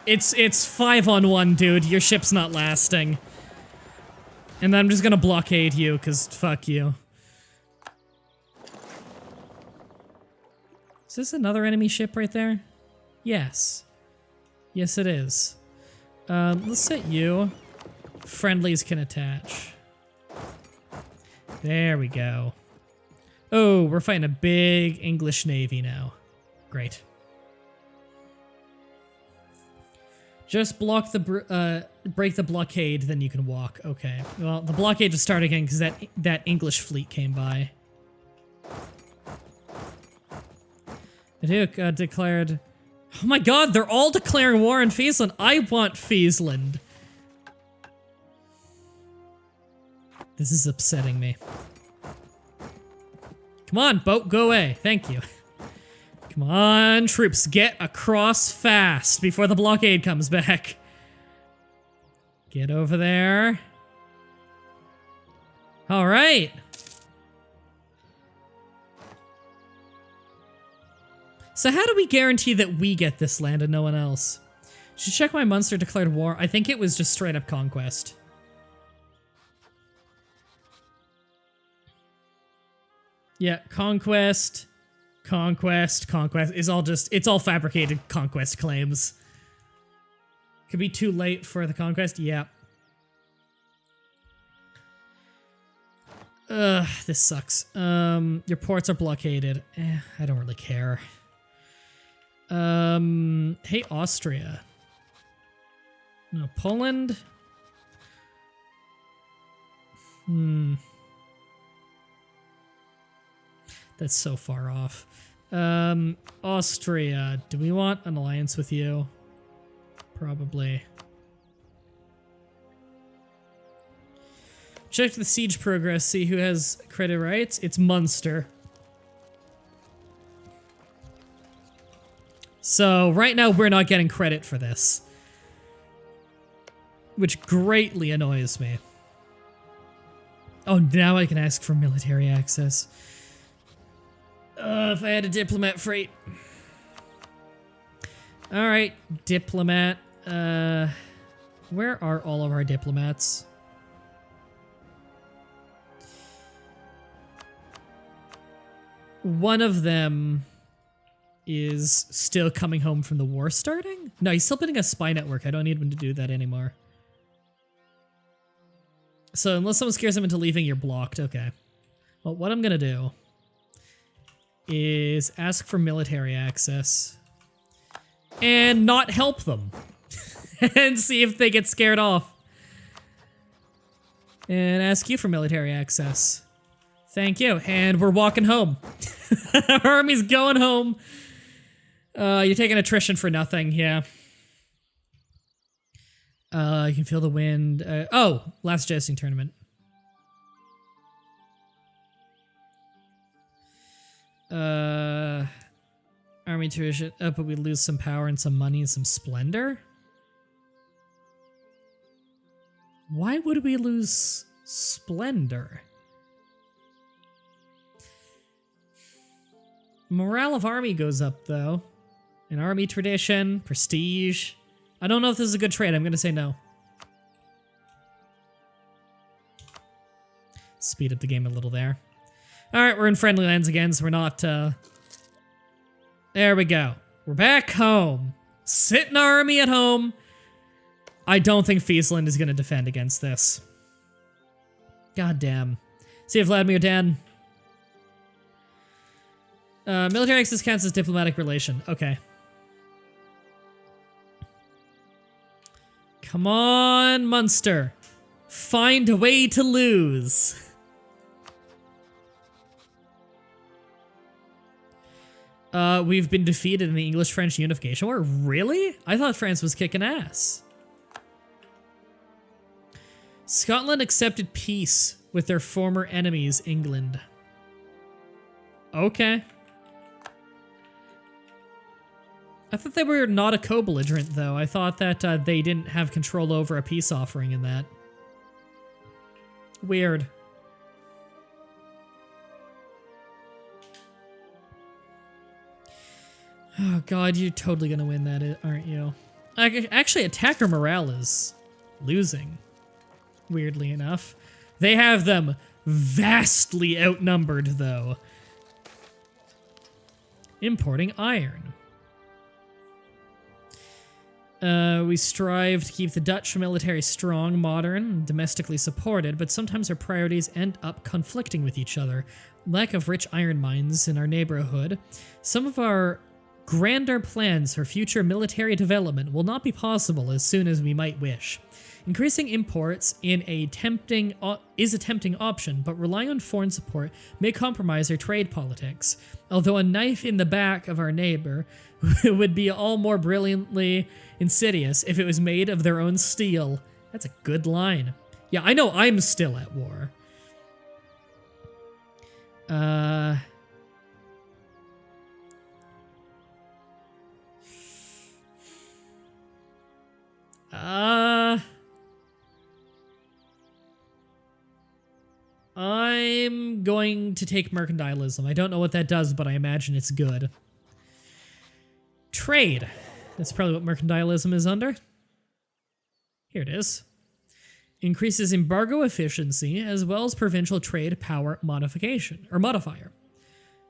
It's 5-on-1, dude. Your ship's not lasting. And then I'm just gonna blockade you, because fuck you. Is this another enemy ship right there? Yes. Yes, it is. Let's set you. Friendlies can attach. There we go. Oh, we're fighting a big English navy now. Great. Just block the break the blockade, then you can walk. Okay. Well, the blockade will start again because that English fleet came by. The Duke declared. Oh my God! They're all declaring war on Friesland. I want Friesland. This is upsetting me. Come on, boat, go away. Thank you. Come on, troops, get across fast before the blockade comes back. Get over there. All right. So how do we guarantee that we get this land and no one else? Should check my Munster declared war. I think it was just straight up conquest. Yeah, conquest, Conquest is all just, it's all fabricated conquest claims. Could be too late for the conquest, yeah. This sucks. Your ports are blockaded. I don't really care. Hey, Austria. No, Poland? That's so far off. Austria. Do we want an alliance with you? Probably. Check the siege progress, see who has credit rights. It's Munster. So right now we're not getting credit for this, which greatly annoys me. Oh, now I can ask for military access. If I had a diplomat freight. Alright, diplomat. Where are all of our diplomats? One of them is still coming home from the war starting? No, he's still building a spy network. I don't need him to do that anymore. So unless someone scares him into leaving, you're blocked. Okay. Well, what I'm gonna do is ask for military access and not help them and see if they get scared off. And ask you for military access. Thank you. And we're walking home. Our army's going home. You're taking attrition for nothing, yeah. You can feel the wind. Oh, last jousting tournament. Army tradition. Oh, but we lose some power and some money and some splendor? Why would we lose splendor? Morale of army goes up, though. An army tradition, prestige. I don't know if this is a good trade. I'm gonna say no. Speed up the game a little there. Alright, we're in friendly lands again, so we're not, There we go. We're back home. Sitting army at home. I don't think Friesland is gonna defend against this. God damn. See if Vladimir Dan. Military access counts as diplomatic relation. Okay. Come on, Munster. Find a way to lose. We've been defeated in the English-French unification war. Really? I thought France was kicking ass. Scotland accepted peace with their former enemies, England. Okay. I thought they were not a co-belligerent, though. I thought that they didn't have control over a peace offering in that. Weird. Oh god, you're totally gonna win that, aren't you? Actually, attacker morale is losing, weirdly enough. They have them vastly outnumbered, though. Importing iron. We strive to keep the Dutch military strong, modern, and domestically supported, but sometimes our priorities end up conflicting with each other. Lack of rich iron mines in our neighborhood. Some of our grander plans for future military development will not be possible as soon as we might wish. Increasing imports is a tempting option, but relying on foreign support may compromise our trade politics. Although a knife in the back of our neighbor would be all more brilliantly insidious if it was made of their own steel. That's a good line. Yeah, I know I'm still at war. I'm going to take Mercantilism. I don't know what that does, but I imagine it's good. Trade. That's probably what Mercantilism is under. Here it is. Increases embargo efficiency as well as provincial trade power modification, or modifier.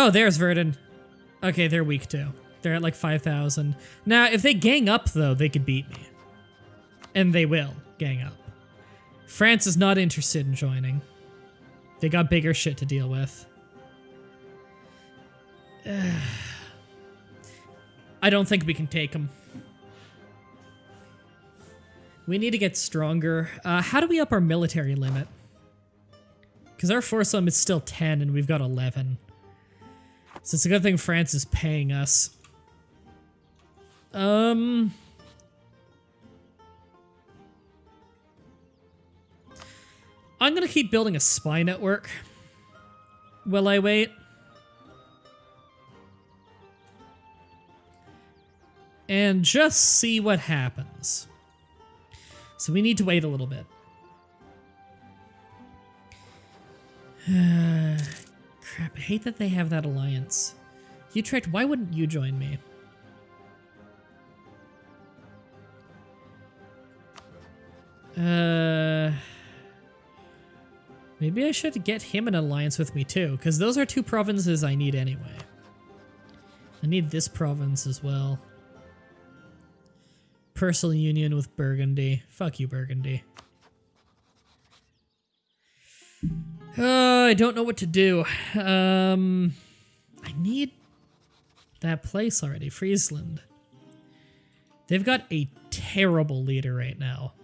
Oh, there's Verdun. Okay, they're weak too. They're at like 5,000. Now, if they gang up though, they could beat me. And they will gang up. France is not interested in joining. They got bigger shit to deal with. I don't think we can take them. We need to get stronger. How do we up our military limit? Because our force limit is still 10 and we've got 11. So it's a good thing France is paying us. I'm gonna keep building a spy network. Will I wait? And just see what happens. So we need to wait a little bit. Crap, I hate that they have that alliance. Utrecht, why wouldn't you join me? Maybe I should get him an alliance with me too, because those are two provinces I need anyway. I need this province as well. Personal union with Burgundy. Fuck you, Burgundy. I don't know what to do. I need that place already, Friesland. They've got a terrible leader right now.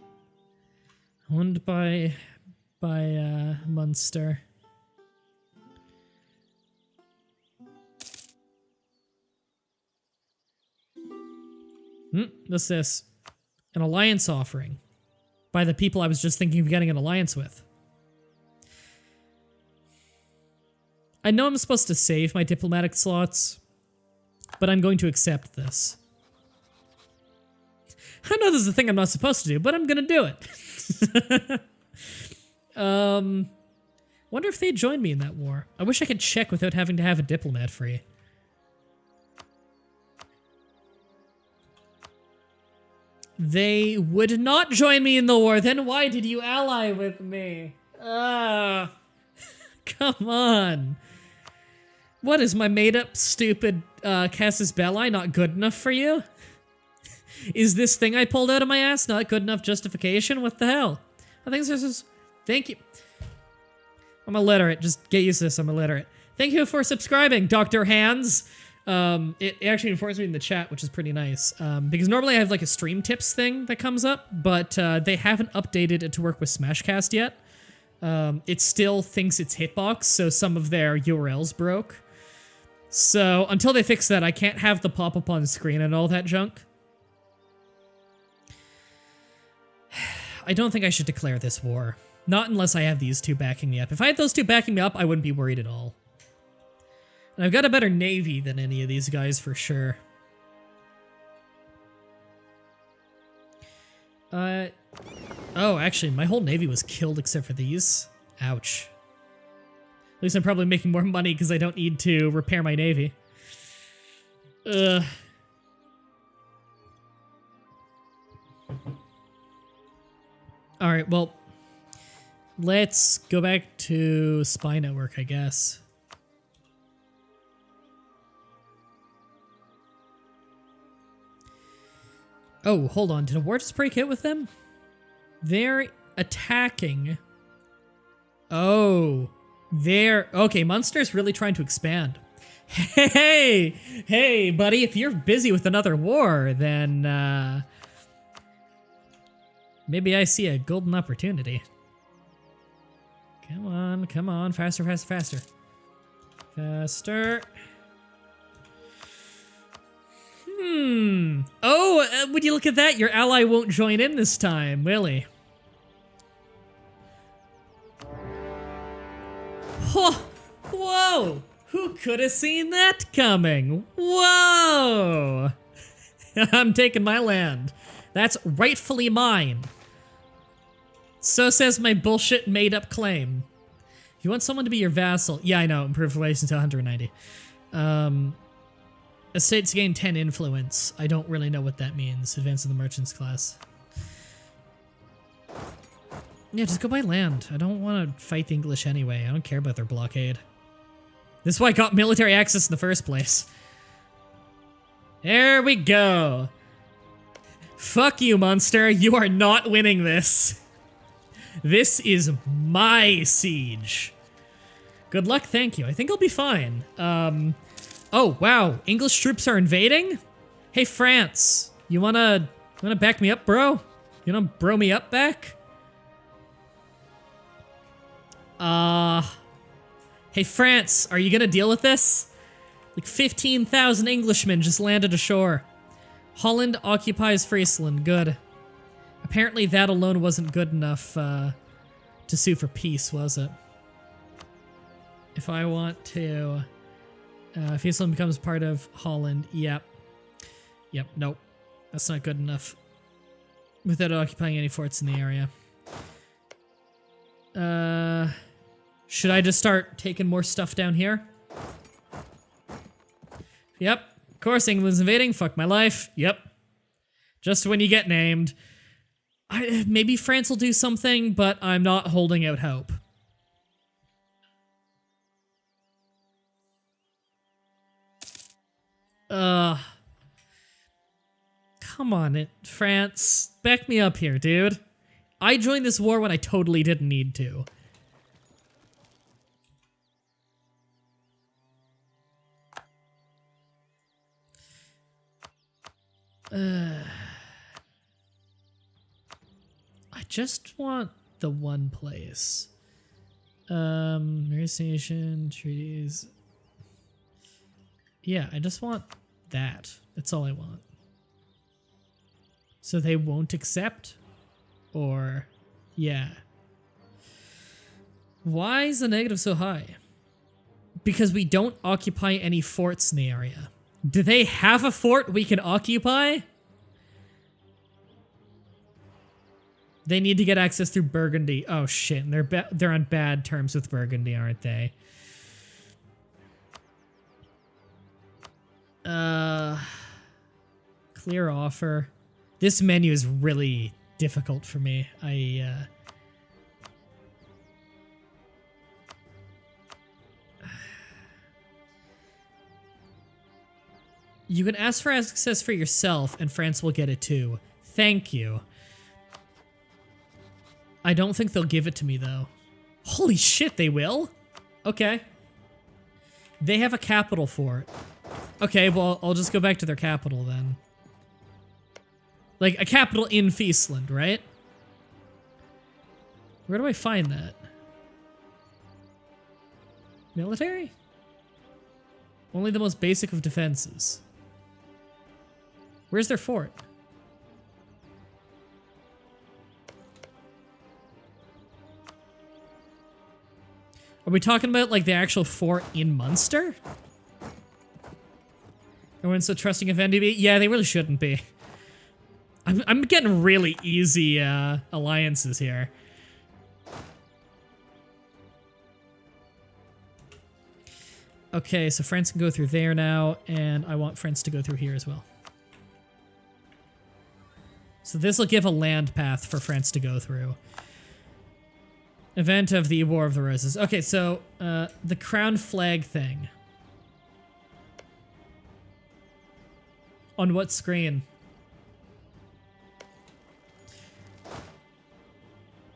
Owned by Munster. What's this? An alliance offering by the people I was just thinking of getting an alliance with. I know I'm supposed to save my diplomatic slots, but I'm going to accept this. I know this is the thing I'm not supposed to do, but I'm gonna do it. Wonder if they'd join me in that war. I wish I could check without having to have a diplomat free. They would not join me in the war. Then why did you ally with me? Come on. What is my made-up stupid Casus Belli not good enough for you? Is this thing I pulled out of my ass not good enough justification? What the hell? I think this is... Thank you. I'm illiterate. Just get used to this. I'm illiterate. Thank you for subscribing, Dr. Hands. It actually informs me in the chat, which is pretty nice. Because normally I have like a stream tips thing that comes up, but they haven't updated it to work with Smashcast yet. It still thinks it's hitbox, so some of their URLs broke. So until they fix that, I can't have the pop-up on screen and all that junk. I don't think I should declare this war. Not unless I have these two backing me up. If I had those two backing me up, I wouldn't be worried at all. And I've got a better navy than any of these guys for sure. Oh, actually, my whole navy was killed except for these. Ouch. At least I'm probably making more money because I don't need to repair my navy. Alright, well, let's go back to Spy Network, I guess. Oh, hold on. Did a war just break out with them? They're attacking. Oh, they're... Okay, Munster's really trying to expand. Hey, buddy, if you're busy with another war, then, maybe I see a golden opportunity. Come on, faster. Faster. Oh, would you look at that? Your ally won't join in this time, will he? Whoa! Who could have seen that coming? Whoa! I'm taking my land. That's rightfully mine. So says my bullshit made-up claim. You want someone to be your vassal? Yeah, I know. Improve relations to 190. Estates gain 10 influence. I don't really know what that means. Advance in the merchants class. Yeah, just go buy land. I don't want to fight the English anyway. I don't care about their blockade. This is why I got military access in the first place. There we go. Fuck you, Munster. You are not winning this. This is my siege. Good luck, thank you. I think I'll be fine. Oh, wow. English troops are invading? Hey, France. You wanna back me up, bro? You wanna bro me up back? Hey, France, are you gonna deal with this? Like 15,000 Englishmen just landed ashore. Holland occupies Friesland. Good. Apparently that alone wasn't good enough to sue for peace, was it? If I want to... Friesland becomes part of Holland. Yep. Yep, nope. That's not good enough. Without occupying any forts in the area. Should I just start taking more stuff down here? Yep. Of course, England's invading. Fuck my life. Yep. Just when you get named. Maybe France will do something, but I'm not holding out hope. Come on, France. Back me up here, dude. I joined this war when I totally didn't need to. I just want the one place. Negotiation, treaties. Yeah, I just want that. That's all I want. So they won't accept? Or, yeah. Why is the negative so high? Because we don't occupy any forts in the area. Do they have a fort we can occupy? They need to get access through Burgundy. Oh shit, and they're on bad terms with Burgundy, aren't they? Clear offer. This menu is really difficult for me. You can ask for access for yourself, and France will get it too. Thank you. I don't think they'll give it to me, though. Holy shit, they will? Okay. They have a capital fort. Okay, well, I'll just go back to their capital, then. Like, a capital in Friesland, right? Where do I find that? Military? Only the most basic of defenses. Where's their fort? Are we talking about, like, the actual fort in Munster? Everyone's so trusting of NDB? Yeah, they really shouldn't be. I'm getting really easy alliances here. Okay, so France can go through there now, and I want France to go through here as well. So this will give a land path for France to go through. Event of the War of the Roses. Okay, so the crown flag thing. On what screen?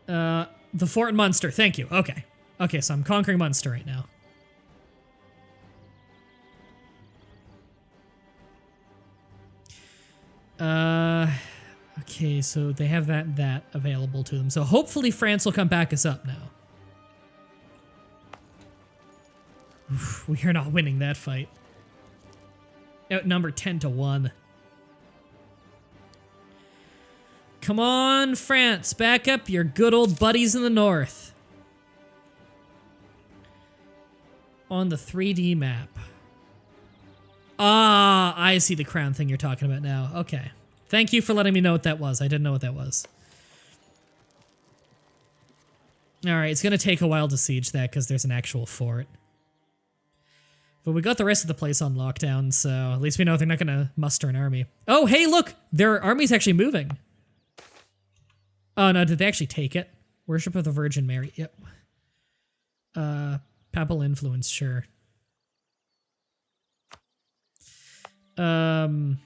The fort in Munster. Thank you. Okay. Okay, so I'm conquering Munster right now. Okay, so they have that available to them. So hopefully France will come back us up now. Oof, we are not winning that fight. Outnumbered 10-1. Come on, France, back up your good old buddies in the north. On the 3D map. Ah, I see the crown thing you're talking about now. Okay. Thank you for letting me know what that was. I didn't know what that was. Alright, it's gonna take a while to siege that because there's an actual fort. But we got the rest of the place on lockdown, so at least we know they're not gonna muster an army. Oh, hey, look! Their army's actually moving. Oh, no, did they actually take it? Worship of the Virgin Mary. Yep. Papal influence, sure. No,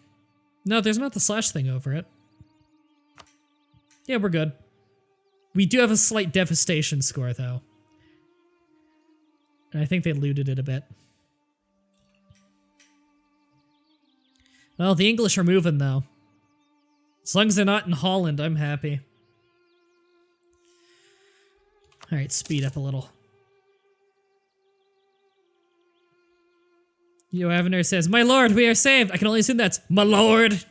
there's not the slash thing over it. Yeah, we're good. We do have a slight devastation score, though. And I think they looted it a bit. Well, the English are moving, though. As long as they're not in Holland, I'm happy. Alright, speed up a little. Yo, Avener says, "My lord, we are saved." I can only assume that's "my lord."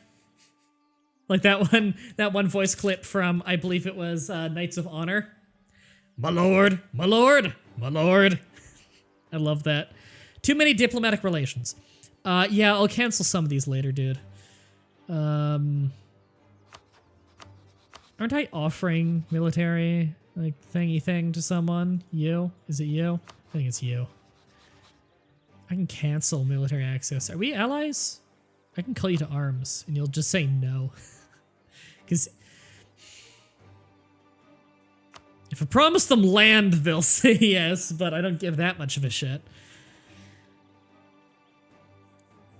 Like that one voice clip from, I believe it was Knights of Honor. "My lord, my lord, my lord." I love that. Too many diplomatic relations. Yeah, I'll cancel some of these later, dude. Aren't I offering military, like, thingy thing to someone? You? Is it you? I think it's you. I can cancel military access. Are we allies? I can call you to arms, and you'll just say no. Because if I promise them land, they'll say yes, but I don't give that much of a shit.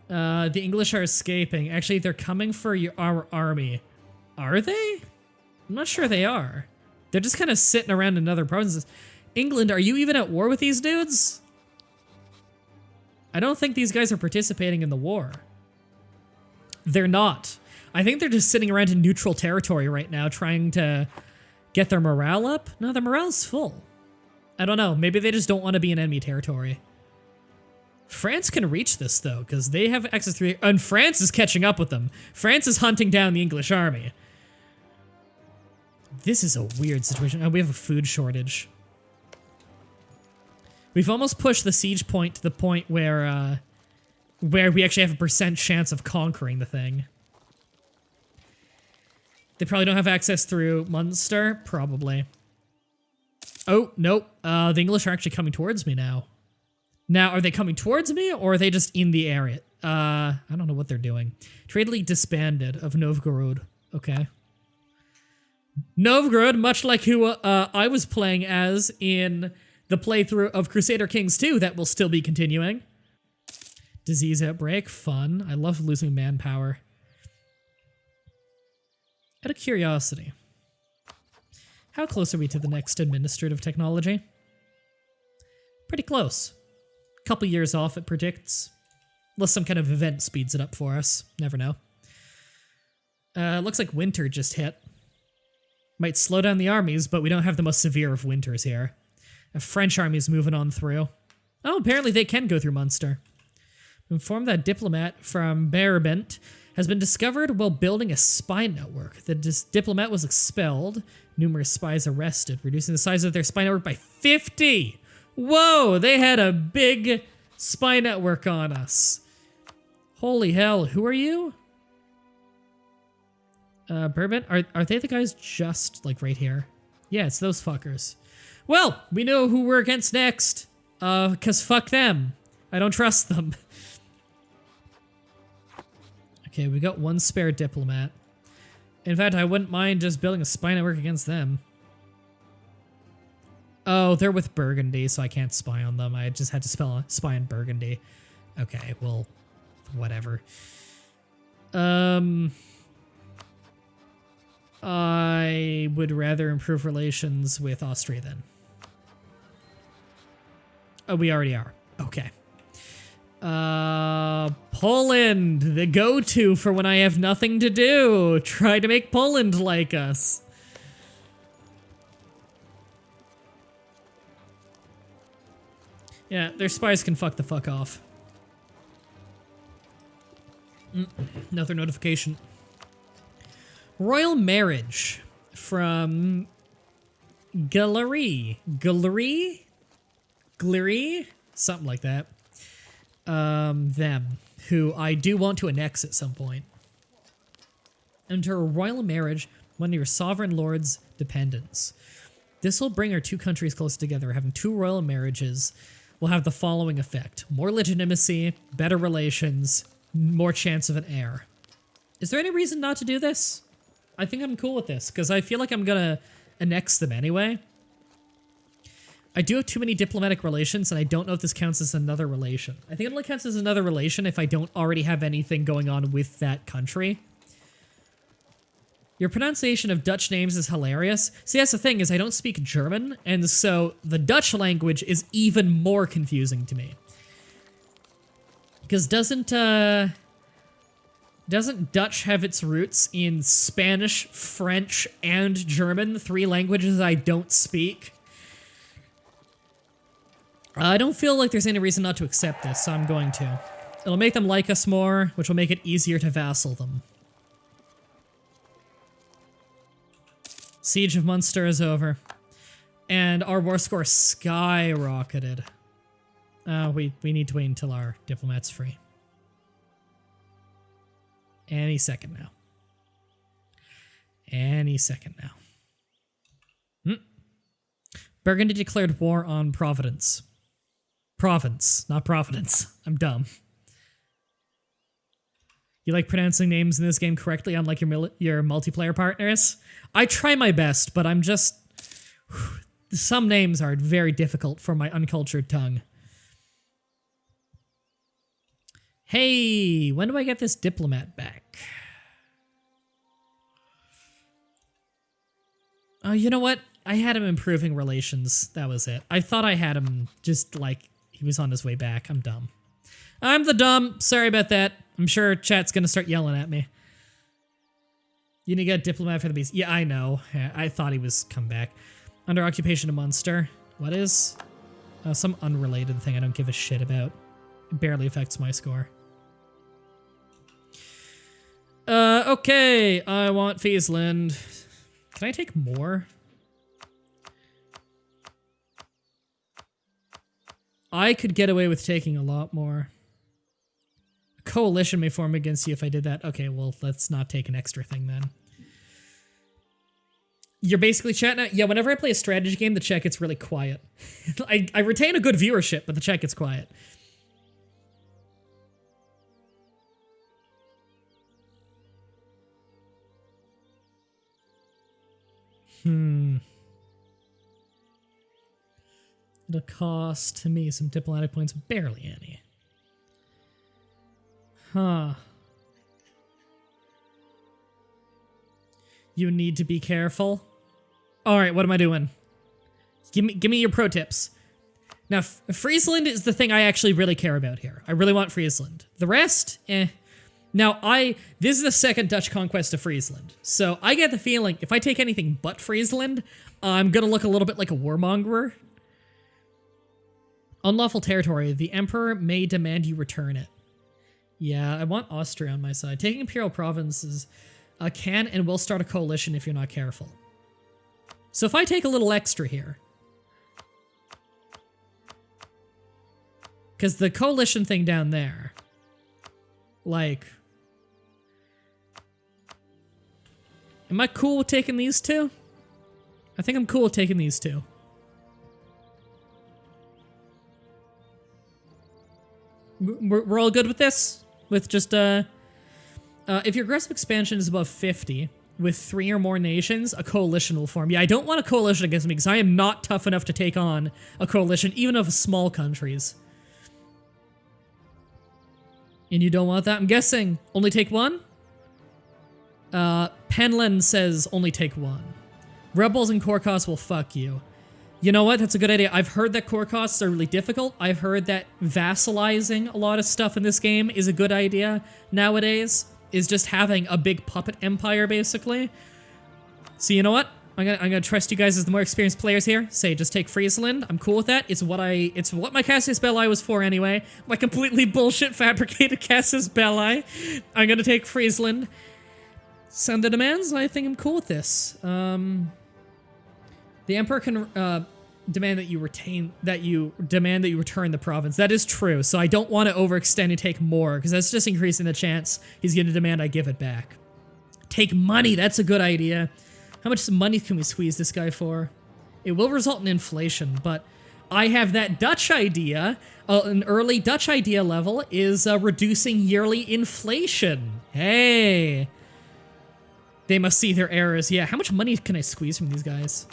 The English are escaping. Actually, they're coming for our army. Are they? I'm not sure they are. They're just kind of sitting around in other provinces. England, are you even at war with these dudes? I don't think these guys are participating in the war. They're not. I think they're just sitting around in neutral territory right now trying to get their morale up. No, their morale's full. I don't know. Maybe they just don't want to be in enemy territory. France can reach this, though, because they have access through... And France is catching up with them. France is hunting down the English army. This is a weird situation. Oh, we have a food shortage. We've almost pushed the siege point to the point where we actually have a % chance of conquering the thing. They probably don't have access through Munster? Probably. Oh, nope. The English are actually coming towards me now. Now, are they coming towards me, or are they just in the area? I don't know what they're doing. Trade League disbanded of Novgorod. Okay. Novgorod, much like who I was playing as in the playthrough of Crusader Kings 2, that will still be continuing. Disease outbreak, fun. I love losing manpower. Out of curiosity, how close are we to the next administrative technology? Pretty close. Couple years off, it predicts. Unless some kind of event speeds it up for us. Never know. Looks like winter just hit. Might slow down the armies, but we don't have the most severe of winters here. A French army's moving on through. Oh, apparently they can go through Munster. Informed that a diplomat from Brabant has been discovered while building a spy network. The diplomat was expelled. Numerous spies arrested, reducing the size of their spy network by 50! Whoa, they had a big spy network on us. Holy hell, who are you? Brabant? Are they the guys just, like, right here? Yeah, it's those fuckers. Well, we know who we're against next. 'Cause fuck them. I don't trust them. Okay, we got one spare diplomat. In fact, I wouldn't mind just building a spy network against them. Oh, they're with Burgundy, so I can't spy on them. I just had to spy on Burgundy. Okay, well, whatever. I would rather improve relations with Austria then. Oh, we already are. Okay. Poland, the go-to for when I have nothing to do. Try to make Poland like us. Yeah, their spies can fuck the fuck off. Another notification. Royal marriage from Gallery. Something like that. Them, who I do want to annex at some point. Enter a royal marriage, one of your sovereign lord's dependents. This will bring our two countries closer together. Having two royal marriages will have the following effect: more legitimacy, better relations, more chance of an heir. Is there any reason not to do this? I think I'm cool with this, because I feel like I'm gonna annex them anyway. I do have too many diplomatic relations, and I don't know if this counts as another relation. I think it only counts as another relation if I don't already have anything going on with that country. Your pronunciation of Dutch names is hilarious. See, that's the thing, is I don't speak German, and so the Dutch language is even more confusing to me. Because doesn't Dutch have its roots in Spanish, French, and German, 3 languages I don't speak? I don't feel like there's any reason not to accept this, so I'm going to. It'll make them like us more, which will make it easier to vassal them. Siege of Munster is over. And our war score skyrocketed. We need to wait until our diplomat's free. Any second now. Any second now. Burgundy declared war on Providence. Province, not Providence. I'm dumb. You like pronouncing names in this game correctly, unlike your multiplayer partners? I try my best, but I'm just... Some names are very difficult for my uncultured tongue. Hey, when do I get this diplomat back? Oh, you know what? I had him improving relations. That was it. I thought I had him just like he was on his way back. I'm dumb. I'm the dumb. Sorry about that. I'm sure chat's gonna start yelling at me. You need to get a diplomat for the beast. Yeah, I know. I thought he was come back. Under occupation of Munster. What is? Some unrelated thing I don't give a shit about. It barely affects my score. Okay. I want Friesland. Can I take more? I could get away with taking a lot more. A coalition may form against you if I did that. Okay, well, let's not take an extra thing then. You're basically chatting out? Yeah, whenever I play a strategy game, the chat gets really quiet. I retain a good viewership, but the chat gets quiet. It'll cost me some diplomatic points, barely any. Huh. You need to be careful. All right, what am I doing? Give me your pro tips. Now, Friesland is the thing I actually really care about here. I really want Friesland. The rest, eh. Now, this is the second Dutch conquest of Friesland, so I get the feeling if I take anything but Friesland, I'm gonna look a little bit like a warmonger. Unlawful territory. The Emperor may demand you return it. Yeah, I want Austria on my side. Taking imperial provinces can and will start a coalition if you're not careful. So if I take a little extra here, because the coalition thing down there, like, am I cool with taking these two? I think I'm cool with taking these two. We're all good with this? With just, if your aggressive expansion is above 50, with 3 or more nations, a coalition will form. Yeah, I don't want a coalition against me, because I am not tough enough to take on a coalition, even of small countries. And you don't want that? I'm guessing only take 1? Penland says only take 1. Rebels and core costs will fuck you. You know what? That's a good idea. I've heard that core costs are really difficult. I've heard that vassalizing a lot of stuff in this game is a good idea nowadays. Is just having a big puppet empire, basically. So you know what? I'm gonna trust you guys as the more experienced players here. Say, just take Friesland. I'm cool with that. It's what my Casus Belli was for anyway. My completely bullshit fabricated Casus Belli. I'm gonna take Friesland. Send the demands. I think I'm cool with this. The Emperor can demand that you return the province. That is true, so I don't want to overextend and take more, because that's just increasing the chance he's going to demand I give it back. Take money, that's a good idea. How much money can we squeeze this guy for? It will result in inflation, but I have that Dutch idea. An early Dutch idea level is reducing yearly inflation. Hey! They must see their errors. Yeah, how much money can I squeeze from these guys?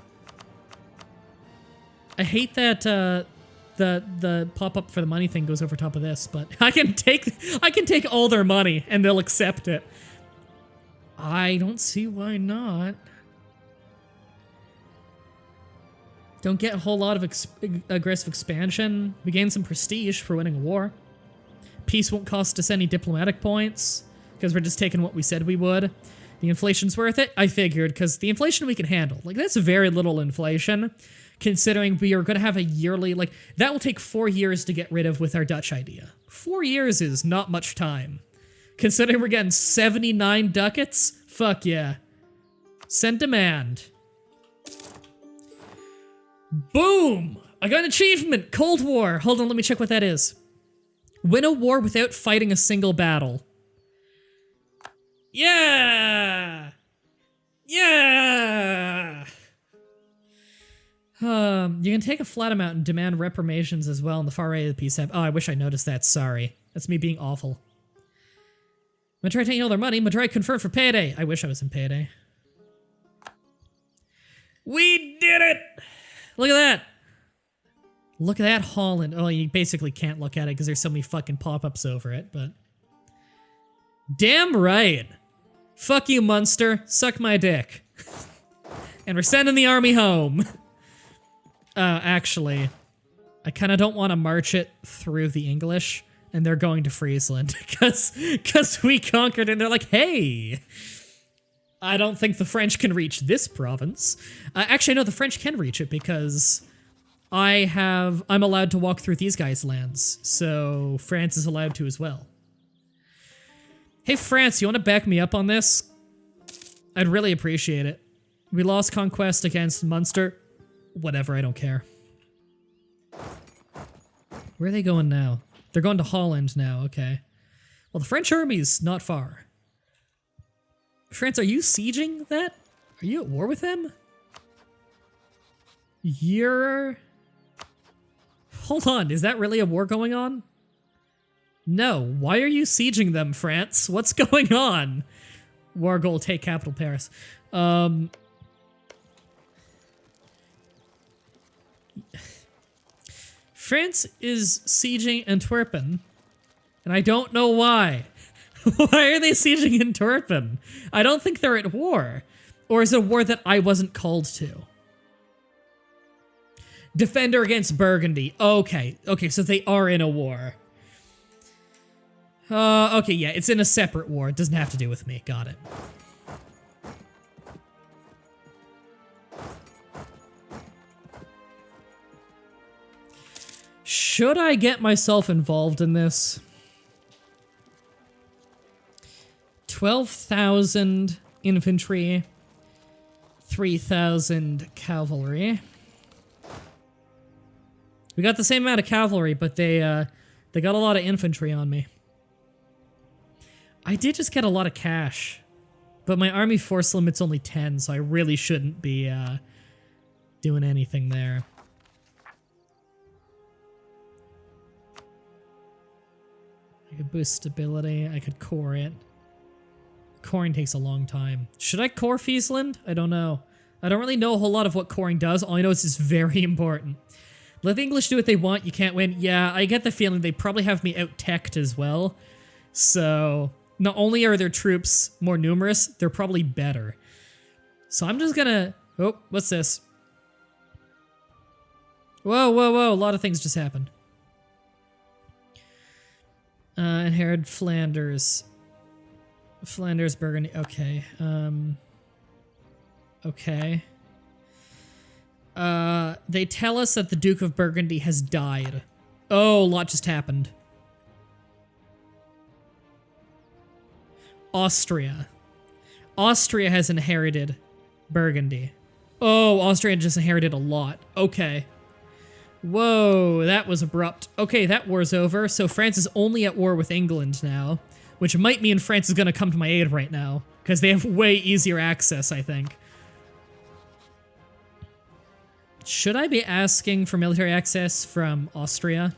I hate that the pop-up for the money thing goes over top of this, but I can take all their money and they'll accept it. I don't see why not. Don't get a whole lot of aggressive expansion. We gain some prestige for winning a war. Peace won't cost us any diplomatic points, because we're just taking what we said we would. The inflation's worth it? I figured, because the inflation we can handle. Like, that's very little inflation, considering we are going to have a yearly, like, that will take 4 years to get rid of with our Dutch idea. 4 years is not much time. Considering we're getting 79 ducats? Fuck yeah. Send demand. Boom! I got an achievement! Cold War! Hold on, let me check what that is. Win a war without fighting a single battle. Yeah! Yeah! You can take a flat amount and demand reparations as well in the far right of the peace app. Oh, I wish I noticed that, sorry. That's me being awful. Mah-Dry taking all their money. Mah-Dry confirmed for payday. I wish I was in payday. We did it! Look at that! Look at that, Holland. Oh, you basically can't look at it because there's so many fucking pop-ups over it, but... Damn right! Fuck you, Munster. Suck my dick. And we're sending the army home. Actually, I kind of don't want to march it through the English, and they're going to Friesland, because we conquered, and they're like, hey! I don't think the French can reach this province. Actually, no, the French can reach it because I'm allowed to walk through these guys' lands, so France is allowed to as well. Hey, France, you want to back me up on this? I'd really appreciate it. We lost conquest against Munster. Whatever, I don't care. Where are they going now? They're going to Holland now, okay. Well, the French army's not far. France, are you sieging that? Are you at war with them? Hold on, is that really a war going on? No, why are you sieging them, France? What's going on? War goal, take capital Paris. France is sieging Antwerpen, and I don't know why. Why are they sieging Antwerpen? I don't think they're at war. Or is it a war that I wasn't called to? Defender against Burgundy. Okay, so they are in a war. Okay, yeah, it's in a separate war. It doesn't have to do with me. Got it. Should I get myself involved in this? 12,000 infantry, 3,000 cavalry. We got the same amount of cavalry, but they got a lot of infantry on me. I did just get a lot of cash, but my army force limit's only 10, so I really shouldn't be doing anything there. I could boost stability, I could core it. Coring takes a long time. Should I core Friesland? I don't know. I don't really know a whole lot of what coring does. All I know is it's very important. Let the English do what they want, you can't win. Yeah, I get the feeling they probably have me out-teched as well. So, not only are their troops more numerous, they're probably better. So I'm just gonna... Oh, what's this? Whoa, whoa, whoa, a lot of things just happened. Inherit Flanders. Flanders, Burgundy, okay. Okay. They tell us that the Duke of Burgundy has died. Oh, a lot just happened. Austria. Austria has inherited Burgundy. Oh, Austria just inherited a lot. Okay. Whoa, that was abrupt. Okay, that war's over, so France is only at war with England now, which might mean France is gonna come to my aid right now, because they have way easier access, I think. Should I be asking for military access from Austria?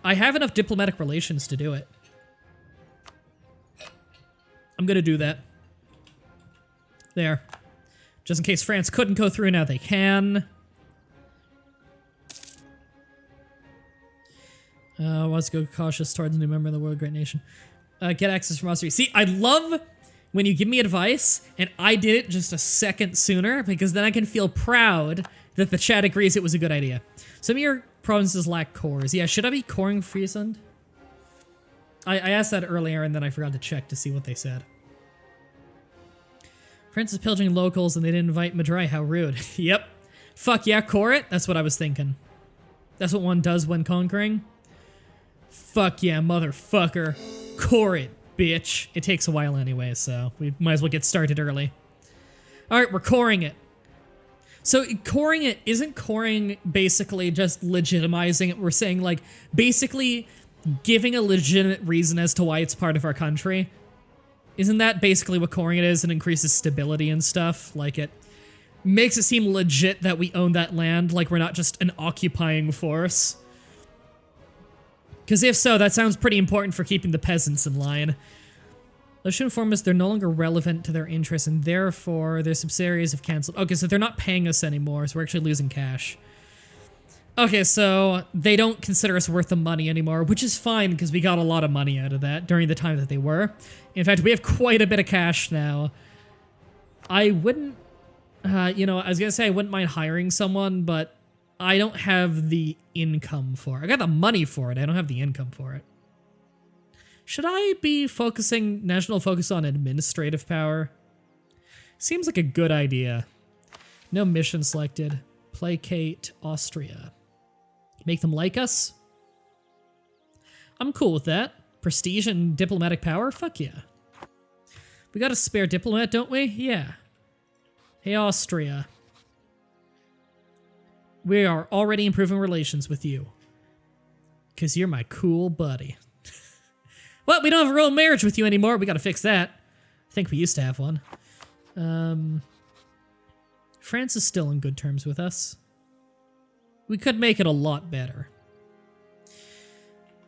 I have enough diplomatic relations to do it. I'm gonna do that. There. Just in case France couldn't go through, now they can. Let's go cautious towards a new member of the world great nation. Get access from Austria. See, I love when you give me advice and I did it just a second sooner, because then I can feel proud that the chat agrees it was a good idea. Some of your provinces lack cores. Yeah, should I be coring Friesland? I asked that earlier and then I forgot to check to see what they said. France is pillaging locals and they didn't invite Mah-Dry. How rude. Yep. Fuck yeah, core it. That's what I was thinking. That's what one does when conquering. Fuck yeah, motherfucker. Core it, bitch. It takes a while anyway, so we might as well get started early. Alright, we're coring it. So coring it, isn't coring basically just legitimizing it? We're saying, like, basically giving a legitimate reason as to why it's part of our country. Isn't that basically what coring it is? It increases stability and stuff. Like, it makes it seem legit that we own that land, like we're not just an occupying force. Because if so, that sounds pretty important for keeping the peasants in line. Let's inform us they're no longer relevant to their interests, and therefore their subsidiaries have cancelled. Okay, so they're not paying us anymore, so we're actually losing cash. Okay, so they don't consider us worth the money anymore, which is fine, because we got a lot of money out of that during the time that they were. In fact, we have quite a bit of cash now. I wouldn't, you know, I was gonna say I wouldn't mind hiring someone, but I don't have the income for it. I got the money for it, I don't have the income for it. Should I be focusing national focus on administrative power? Seems like a good idea. No mission selected. Placate Austria. Make them like us? I'm cool with that. Prestige and diplomatic power? Fuck yeah. We got a spare diplomat, don't we? Yeah. Hey, Austria. We are already improving relations with you. Because you're my cool buddy. Well, we don't have a real marriage with you anymore. We gotta fix that. I think we used to have one. France is still in good terms with us. We could make it a lot better.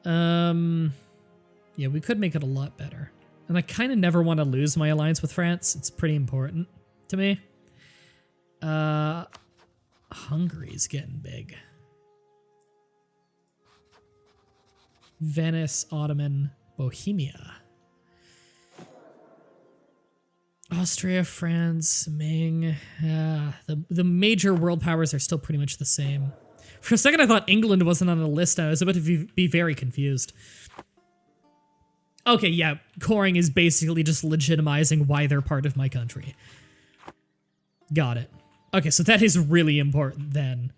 Yeah, we could make it a lot better. And I kind of never want to lose my alliance with France. It's pretty important to me. Hungary's getting big. Venice, Ottoman, Bohemia. Austria, France, Ming. The major world powers are still pretty much the same. For a second I thought England wasn't on the list. I was about to be very confused. Okay, yeah, coring is basically just legitimizing why they're part of my country. Got it. Okay, so that is really important then.